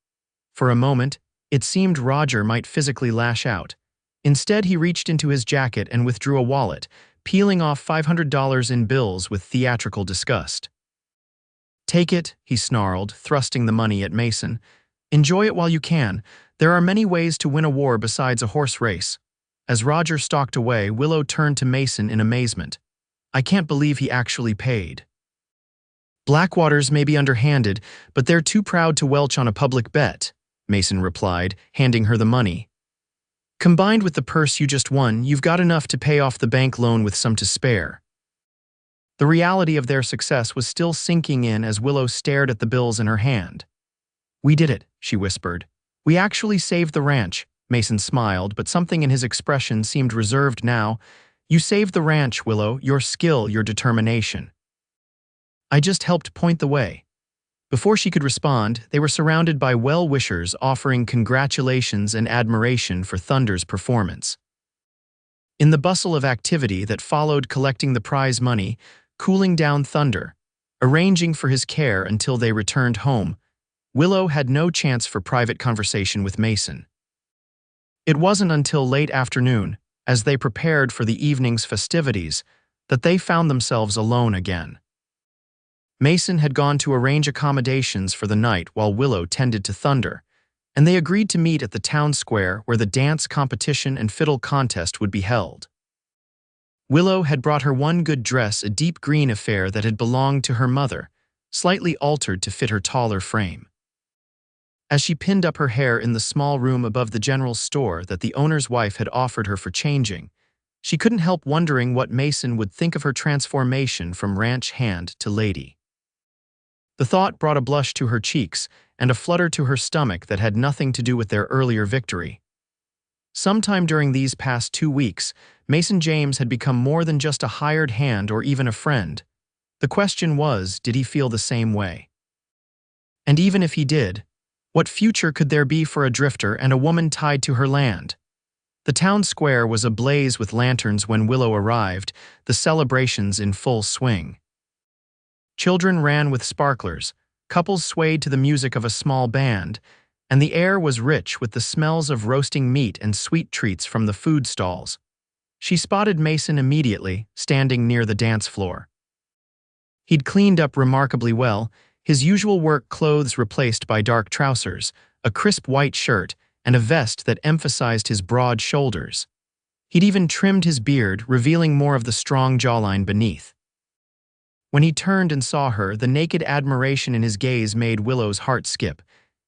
For a moment, it seemed Roger might physically lash out. Instead, he reached into his jacket and withdrew a wallet, peeling off $500 in bills with theatrical disgust. "Take it," he snarled, thrusting the money at Mason. "Enjoy it while you can. There are many ways to win a war besides a horse race." As Roger stalked away, Willow turned to Mason in amazement. "I can't believe he actually paid." "Blackwaters may be underhanded, but they're too proud to welch on a public bet," Mason replied, handing her the money. "Combined with the purse you just won, you've got enough to pay off the bank loan with some to spare." The reality of their success was still sinking in as Willow stared at the bills in her hand. "We did it," she whispered. "We actually saved the ranch." Mason smiled, but something in his expression seemed reserved now. "You saved the ranch, Willow, your skill, your determination. I just helped point the way." Before she could respond, they were surrounded by well-wishers offering congratulations and admiration for Thunder's performance. In the bustle of activity that followed collecting the prize money, cooling down Thunder, arranging for his care until they returned home, Willow had no chance for private conversation with Mason. It wasn't until late afternoon, as they prepared for the evening's festivities, that they found themselves alone again. Mason had gone to arrange accommodations for the night while Willow tended to Thunder, and they agreed to meet at the town square where the dance competition and fiddle contest would be held. Willow had brought her one good dress, a deep green affair that had belonged to her mother, slightly altered to fit her taller frame. As she pinned up her hair in the small room above the general store that the owner's wife had offered her for changing, she couldn't help wondering what Mason would think of her transformation from ranch hand to lady. The thought brought a blush to her cheeks and a flutter to her stomach that had nothing to do with their earlier victory. Sometime during these past 2 weeks, Mason James had become more than just a hired hand or even a friend. The question was, did he feel the same way? And even if he did, what future could there be for a drifter and a woman tied to her land? The town square was ablaze with lanterns when Willow arrived, the celebrations in full swing. Children ran with sparklers, couples swayed to the music of a small band, and the air was rich with the smells of roasting meat and sweet treats from the food stalls. She spotted Mason immediately, standing near the dance floor. He'd cleaned up remarkably well, his usual work clothes replaced by dark trousers, a crisp white shirt, and a vest that emphasized his broad shoulders. He'd even trimmed his beard, revealing more of the strong jawline beneath. When he turned and saw her, the naked admiration in his gaze made Willow's heart skip.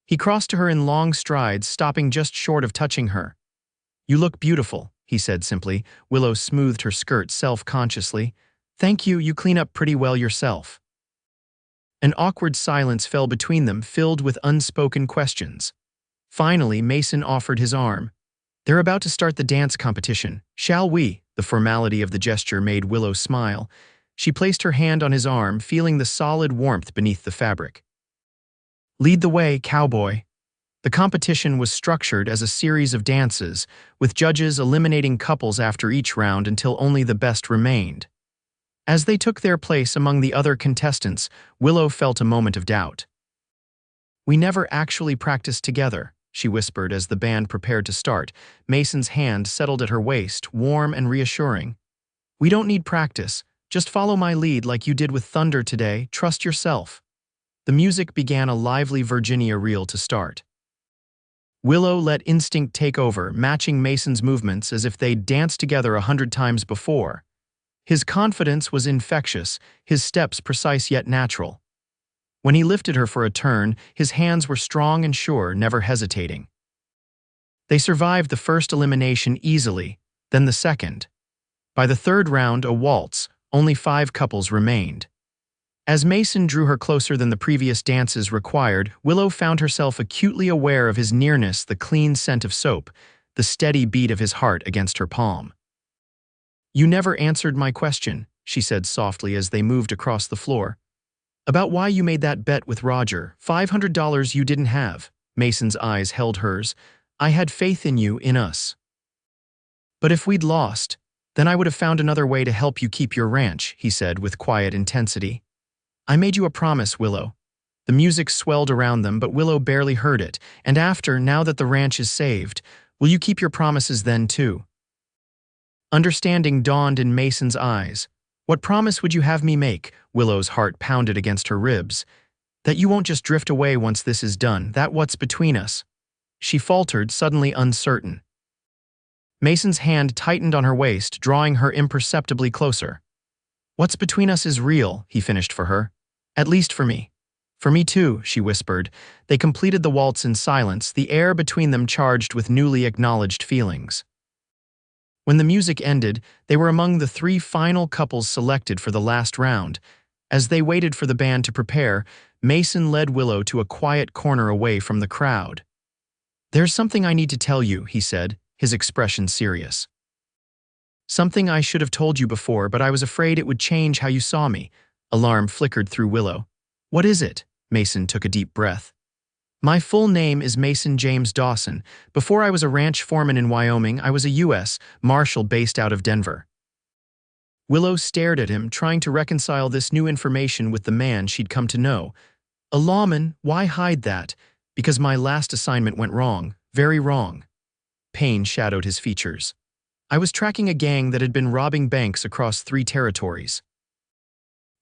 He crossed to her in long strides, stopping just short of touching her. "You look beautiful," he said simply. Willow smoothed her skirt self-consciously. "Thank you, you clean up pretty well yourself." An awkward silence fell between them, filled with unspoken questions. Finally, Mason offered his arm. "They're about to start the dance competition. Shall we?" The formality of the gesture made Willow smile. She placed her hand on his arm, feeling the solid warmth beneath the fabric. "Lead the way, Cowboy." The competition was structured as a series of dances, with judges eliminating couples after each round until only the best remained. As they took their place among the other contestants, Willow felt a moment of doubt. "We never actually practiced together," she whispered as the band prepared to start. Mason's hand settled at her waist, warm and reassuring. "We don't need practice. Just follow my lead like you did with Thunder today. Trust yourself." The music began a lively Virginia reel to start. Willow let instinct take over, matching Mason's movements as if they'd danced together 100 times before. His confidence was infectious, his steps precise yet natural. When he lifted her for a turn, his hands were strong and sure, never hesitating. They survived the first elimination easily, then the second. By the third round, a waltz, only 5 couples remained. As Mason drew her closer than the previous dances required, Willow found herself acutely aware of his nearness, the clean scent of soap, the steady beat of his heart against her palm. "You never answered my question," she said softly as they moved across the floor. "About why you made that bet with Roger, $500 you didn't have." Mason's eyes held hers. "I had faith in you, in us. But if we'd lost, then I would have found another way to help you keep your ranch," he said with quiet intensity. "I made you a promise, Willow." The music swelled around them, but Willow barely heard it. "And after, now that the ranch is saved, will you keep your promises then too?" Understanding dawned in Mason's eyes. "What promise would you have me make?" Willow's heart pounded against her ribs. "That you won't just drift away once this is done, that what's between us?" She faltered, suddenly uncertain. Mason's hand tightened on her waist, drawing her imperceptibly closer. "What's between us is real," he finished for her. "At least for me." "For me too," she whispered. They completed the waltz in silence, the air between them charged with newly acknowledged feelings. When the music ended, they were among the 3 final couples selected for the last round. As they waited for the band to prepare, Mason led Willow to a quiet corner away from the crowd. "There's something I need to tell you," he said, his expression serious. "Something I should have told you before, but I was afraid it would change how you saw me." Alarm flickered through Willow. "What is it?" Mason took a deep breath. "My full name is Mason James Dawson. Before I was a ranch foreman in Wyoming, I was a U.S. Marshal based out of Denver." Willow stared at him, trying to reconcile this new information with the man she'd come to know. "A lawman, why hide that?" "Because my last assignment went wrong, very wrong." Pain shadowed his features. "I was tracking a gang that had been robbing banks across 3 territories.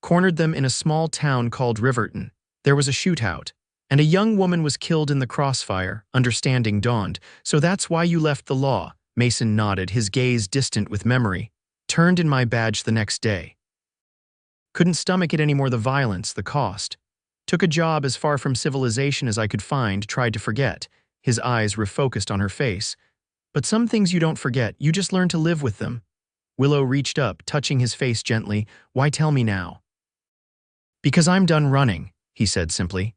Cornered them in a small town called Riverton. There was a shootout, and a young woman was killed in the crossfire." Understanding dawned. "So that's why you left the law." Mason nodded, his gaze distant with memory. "Turned in my badge the next day. Couldn't stomach it anymore, the violence, the cost. Took a job as far from civilization as I could find, tried to forget." His eyes refocused on her face. "But some things you don't forget, you just learn to live with them." Willow reached up, touching his face gently. "Why tell me now?" "Because I'm done running," he said simply.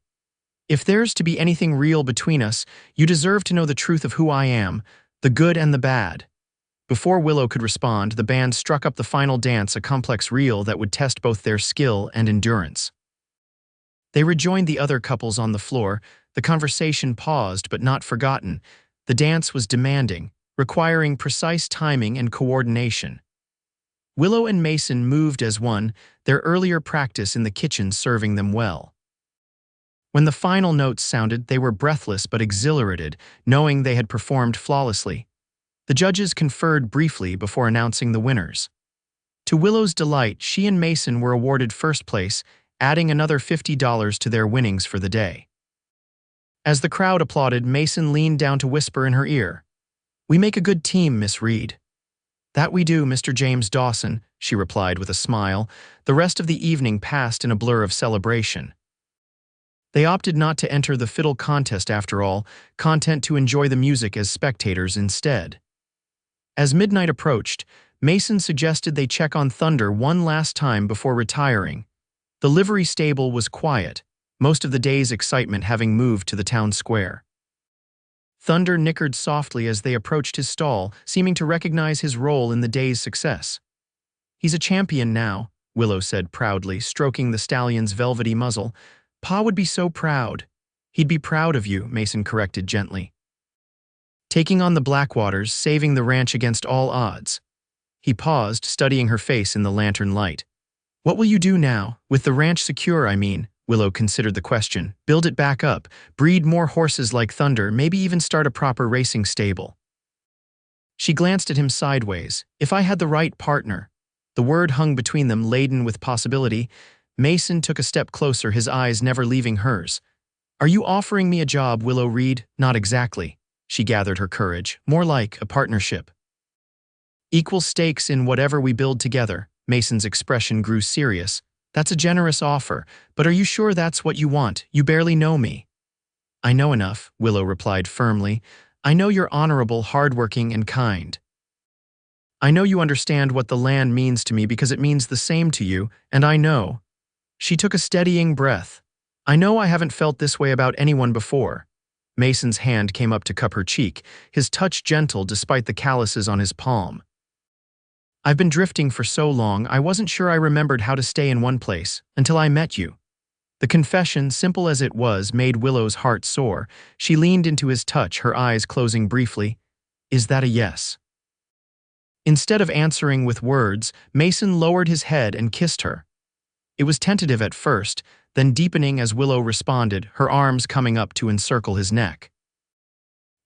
If there's to be anything real between us, you deserve to know the truth of who I am, the good and the bad. Before Willow could respond, the band struck up the final dance, a complex reel that would test both their skill and endurance. They rejoined the other couples on the floor. The conversation paused but not forgotten. The dance was demanding, requiring precise timing and coordination. Willow and Mason moved as one, their earlier practice in the kitchen serving them well. When the final notes sounded, they were breathless but exhilarated, knowing they had performed flawlessly. The judges conferred briefly before announcing the winners. To Willow's delight, she and Mason were awarded first place, adding another $50 to their winnings for the day. As the crowd applauded, Mason leaned down to whisper in her ear, "We make a good team, Miss Reed." "That we do, Mr. James Dawson," she replied with a smile. The rest of the evening passed in a blur of celebration. They opted not to enter the fiddle contest after all, content to enjoy the music as spectators instead. As midnight approached, Mason suggested they check on Thunder one last time before retiring. The livery stable was quiet, most of the day's excitement having moved to the town square. Thunder nickered softly as they approached his stall, seeming to recognize his role in the day's success. "He's a champion now," Willow said proudly, stroking the stallion's velvety muzzle. "Pa would be so proud." "He'd be proud of you," Mason corrected gently. "Taking on the Blackwaters, saving the ranch against all odds." He paused, studying her face in the lantern light. "What will you do now? With the ranch secure, I mean." Willow considered the question. "Build it back up, breed more horses like Thunder, maybe even start a proper racing stable." She glanced at him sideways. "If I had the right partner." The word hung between them, laden with possibility. Mason took a step closer, his eyes never leaving hers. "Are you offering me a job, Willow Reed?" "Not exactly." She gathered her courage. "More like a partnership. Equal stakes in whatever we build together." Mason's expression grew serious. "That's a generous offer, but are you sure that's what you want? You barely know me." "I know enough," Willow replied firmly. "I know you're honorable, hardworking, and kind. I know you understand what the land means to me because it means the same to you, and I know." She took a steadying breath. "I know I haven't felt this way about anyone before." Mason's hand came up to cup her cheek, his touch gentle despite the calluses on his palm. "I've been drifting for so long, I wasn't sure I remembered how to stay in one place, until I met you." The confession, simple as it was, made Willow's heart soar. She leaned into his touch, her eyes closing briefly. "Is that a yes?" Instead of answering with words, Mason lowered his head and kissed her. It was tentative at first, then deepening as Willow responded, her arms coming up to encircle his neck.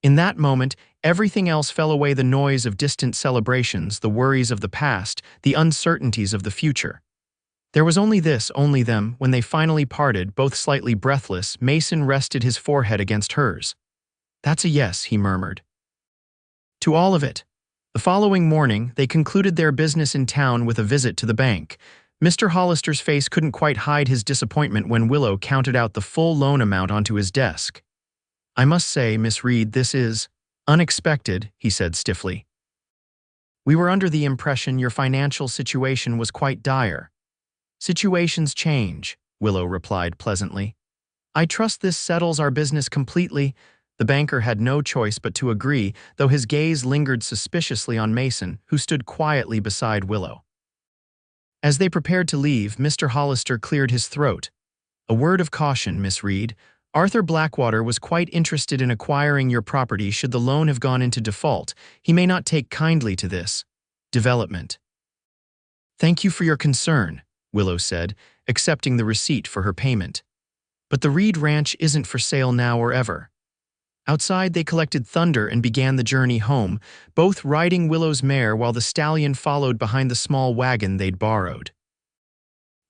In that moment, everything else fell away, the noise of distant celebrations, the worries of the past, the uncertainties of the future. There was only this, only them. When they finally parted, both slightly breathless, Mason rested his forehead against hers. "That's a yes," he murmured. "To all of it." The following morning, they concluded their business in town with a visit to the bank. Mr. Hollister's face couldn't quite hide his disappointment when Willow counted out the full loan amount onto his desk. "I must say, Miss Reed, this is unexpected," he said stiffly. "We were under the impression your financial situation was quite dire." "Situations change," Willow replied pleasantly. "I trust this settles our business completely." The banker had no choice but to agree, though his gaze lingered suspiciously on Mason, who stood quietly beside Willow. As they prepared to leave, Mr. Hollister cleared his throat. "A word of caution, Miss Reed. Arthur Blackwater was quite interested in acquiring your property should the loan have gone into default. He may not take kindly to this development." "Thank you for your concern," Willow said, accepting the receipt for her payment. "But the Reed Ranch isn't for sale now or ever." Outside, they collected Thunder and began the journey home, both riding Willow's mare while the stallion followed behind the small wagon they'd borrowed.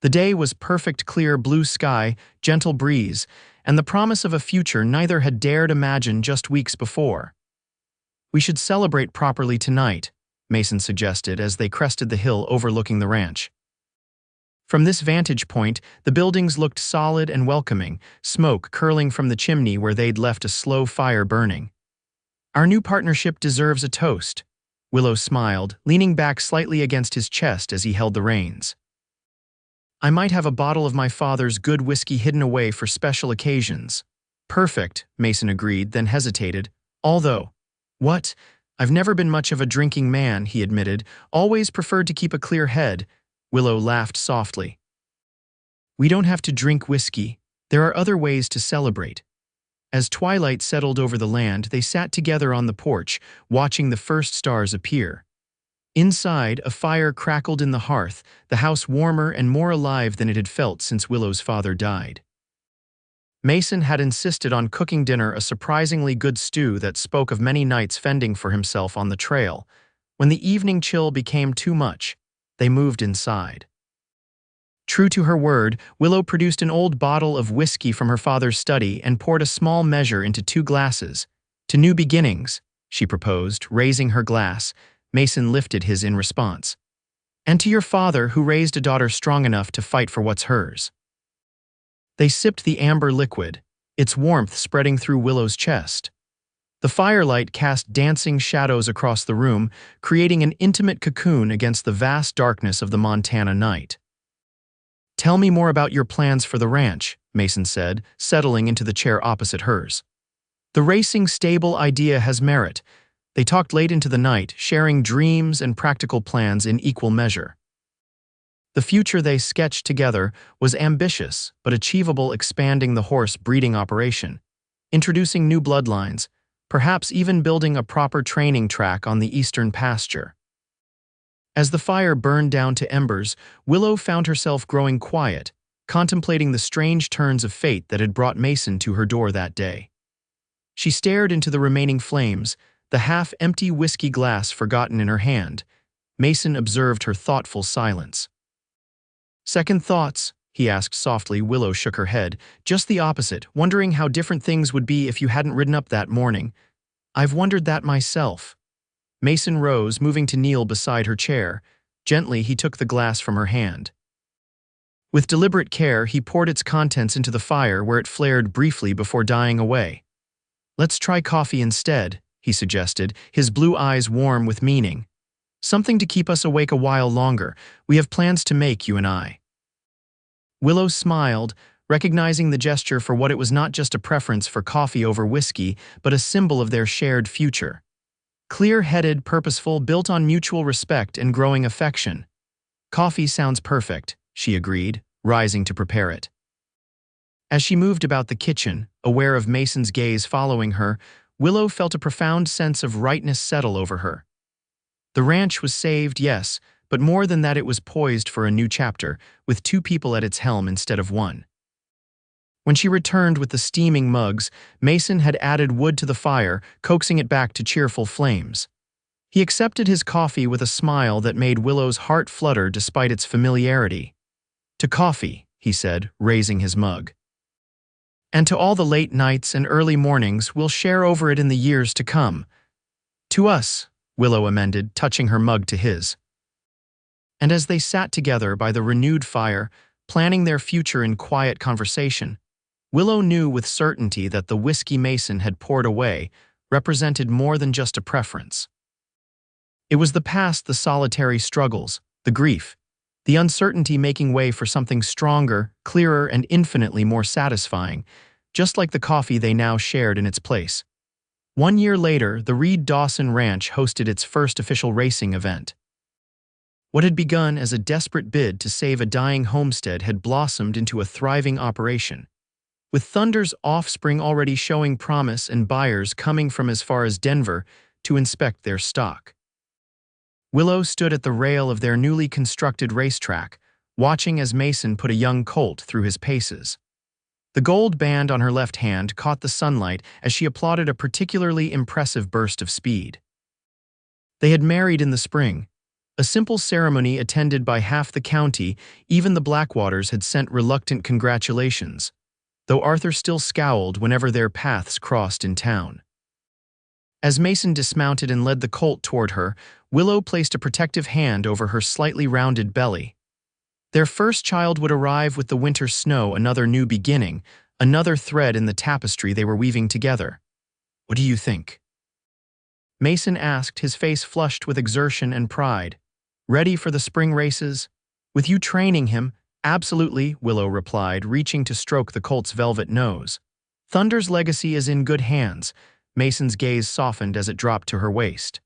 The day was perfect, clear blue sky, gentle breeze, and the promise of a future neither had dared imagine just weeks before. "We should celebrate properly tonight," Mason suggested as they crested the hill overlooking the ranch. From this vantage point, the buildings looked solid and welcoming, smoke curling from the chimney where they'd left a slow fire burning. "Our new partnership deserves a toast," Willow smiled, leaning back slightly against his chest as he held the reins. I might have a bottle of my father's good whiskey hidden away for special occasions. Perfect, Mason agreed, then hesitated. Although, what? I've never been much of a drinking man, he admitted, always preferred to keep a clear head. Willow laughed softly. We don't have to drink whiskey. There are other ways to celebrate. As twilight settled over the land, they sat together on the porch, watching the first stars appear. Inside, a fire crackled in the hearth, the house warmer and more alive than it had felt since Willow's father died. Mason had insisted on cooking dinner a surprisingly good stew that spoke of many nights fending for himself on the trail. When the evening chill became too much, they moved inside. True to her word, Willow produced an old bottle of whiskey from her father's study and poured a small measure into 2 glasses. To new beginnings, she proposed, raising her glass. Mason lifted his in response. And to your father, who raised a daughter strong enough to fight for what's hers. They sipped the amber liquid, its warmth spreading through Willow's chest. The firelight cast dancing shadows across the room, creating an intimate cocoon against the vast darkness of the Montana night. Tell me more about your plans for the ranch, Mason said, settling into the chair opposite hers. The racing stable idea has merit. They talked late into the night, sharing dreams and practical plans in equal measure. The future they sketched together was ambitious but achievable, expanding the horse breeding operation, introducing new bloodlines, perhaps even building a proper training track on the eastern pasture. As the fire burned down to embers, Willow found herself growing quiet, contemplating the strange turns of fate that had brought Mason to her door that day. She stared into the remaining flames, the half-empty whiskey glass forgotten in her hand. Mason observed her thoughtful silence. Second thoughts? He asked softly. Willow shook her head, just the opposite, wondering how different things would be if you hadn't ridden up that morning. I've wondered that myself. Mason rose, moving to kneel beside her chair. Gently, he took the glass from her hand. With deliberate care, he poured its contents into the fire where it flared briefly before dying away. Let's try coffee instead, he suggested, his blue eyes warm with meaning. Something to keep us awake a while longer. We have plans to make, you and I. Willow smiled, recognizing the gesture for what it was, not just a preference for coffee over whiskey, but a symbol of their shared future. Clear-headed, purposeful, built on mutual respect and growing affection. Coffee sounds perfect, she agreed, rising to prepare it. As she moved about the kitchen, aware of Mason's gaze following her, Willow felt a profound sense of rightness settle over her. The ranch was saved, yes, but more than that, it was poised for a new chapter, with 2 people at its helm instead of 1. When she returned with the steaming mugs, Mason had added wood to the fire, coaxing it back to cheerful flames. He accepted his coffee with a smile that made Willow's heart flutter despite its familiarity. To coffee, he said, raising his mug. And to all the late nights and early mornings we'll share over it in the years to come. To us, Willow amended, touching her mug to his. And as they sat together by the renewed fire, planning their future in quiet conversation, Willow knew with certainty that the whiskey Mason had poured away represented more than just a preference. It was the past, the solitary struggles, the grief, the uncertainty making way for something stronger, clearer, and infinitely more satisfying, just like the coffee they now shared in its place. 1 year later, the Reed-Dawson Ranch hosted its first official racing event. What had begun as a desperate bid to save a dying homestead had blossomed into a thriving operation, with Thunder's offspring already showing promise and buyers coming from as far as Denver to inspect their stock. Willow stood at the rail of their newly constructed racetrack, watching as Mason put a young colt through his paces. The gold band on her left hand caught the sunlight as she applauded a particularly impressive burst of speed. They had married in the spring, a simple ceremony attended by half the county. Even the Blackwaters had sent reluctant congratulations, though Arthur still scowled whenever their paths crossed in town. As Mason dismounted and led the colt toward her, Willow placed a protective hand over her slightly rounded belly. Their first child would arrive with the winter snow, another new beginning, another thread in the tapestry they were weaving together. What do you think? Mason asked, his face flushed with exertion and pride. Ready for the spring races? With you training him, Absolutely, Willow replied, reaching to stroke the colt's velvet nose. Thunder's legacy is in good hands. Mason's gaze softened as it dropped to her waist.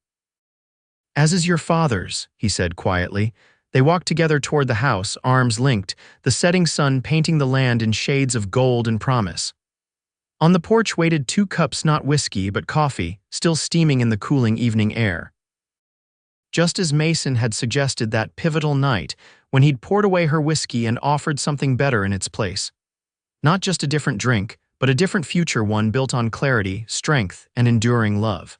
As is your father's, he said quietly. They walked together toward the house, arms linked, the setting sun painting the land in shades of gold and promise. On the porch waited 2 cups, not whiskey, but coffee, still steaming in the cooling evening air. Just as Mason had suggested that pivotal night, when he'd poured away her whiskey and offered something better in its place. Not just a different drink, but a different future, one built on clarity, strength, and enduring love.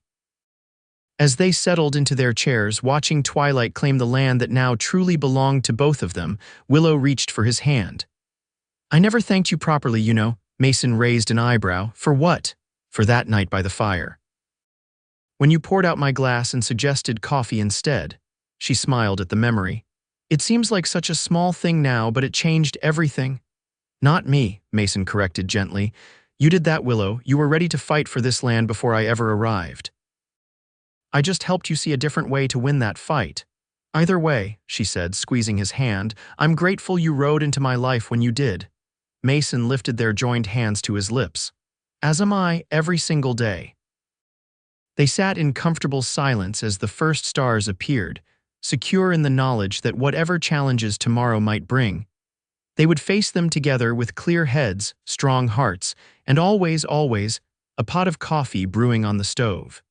As they settled into their chairs, watching twilight claim the land that now truly belonged to both of them, Willow reached for his hand. "I never thanked you properly, you know." Mason raised an eyebrow. "For what?" "For that night by the fire. When you poured out my glass and suggested coffee instead." She smiled at the memory. "It seems like such a small thing now, but it changed everything." "Not me," Mason corrected gently. "You did that, Willow. You were ready to fight for this land before I ever arrived. I just helped you see a different way to win that fight." "Either way," she said, squeezing his hand, "I'm grateful you rode into my life when you did." Mason lifted their joined hands to his lips. "As am I, every single day." They sat in comfortable silence as the first stars appeared, secure in the knowledge that whatever challenges tomorrow might bring, they would face them together with clear heads, strong hearts, and always, a pot of coffee brewing on the stove.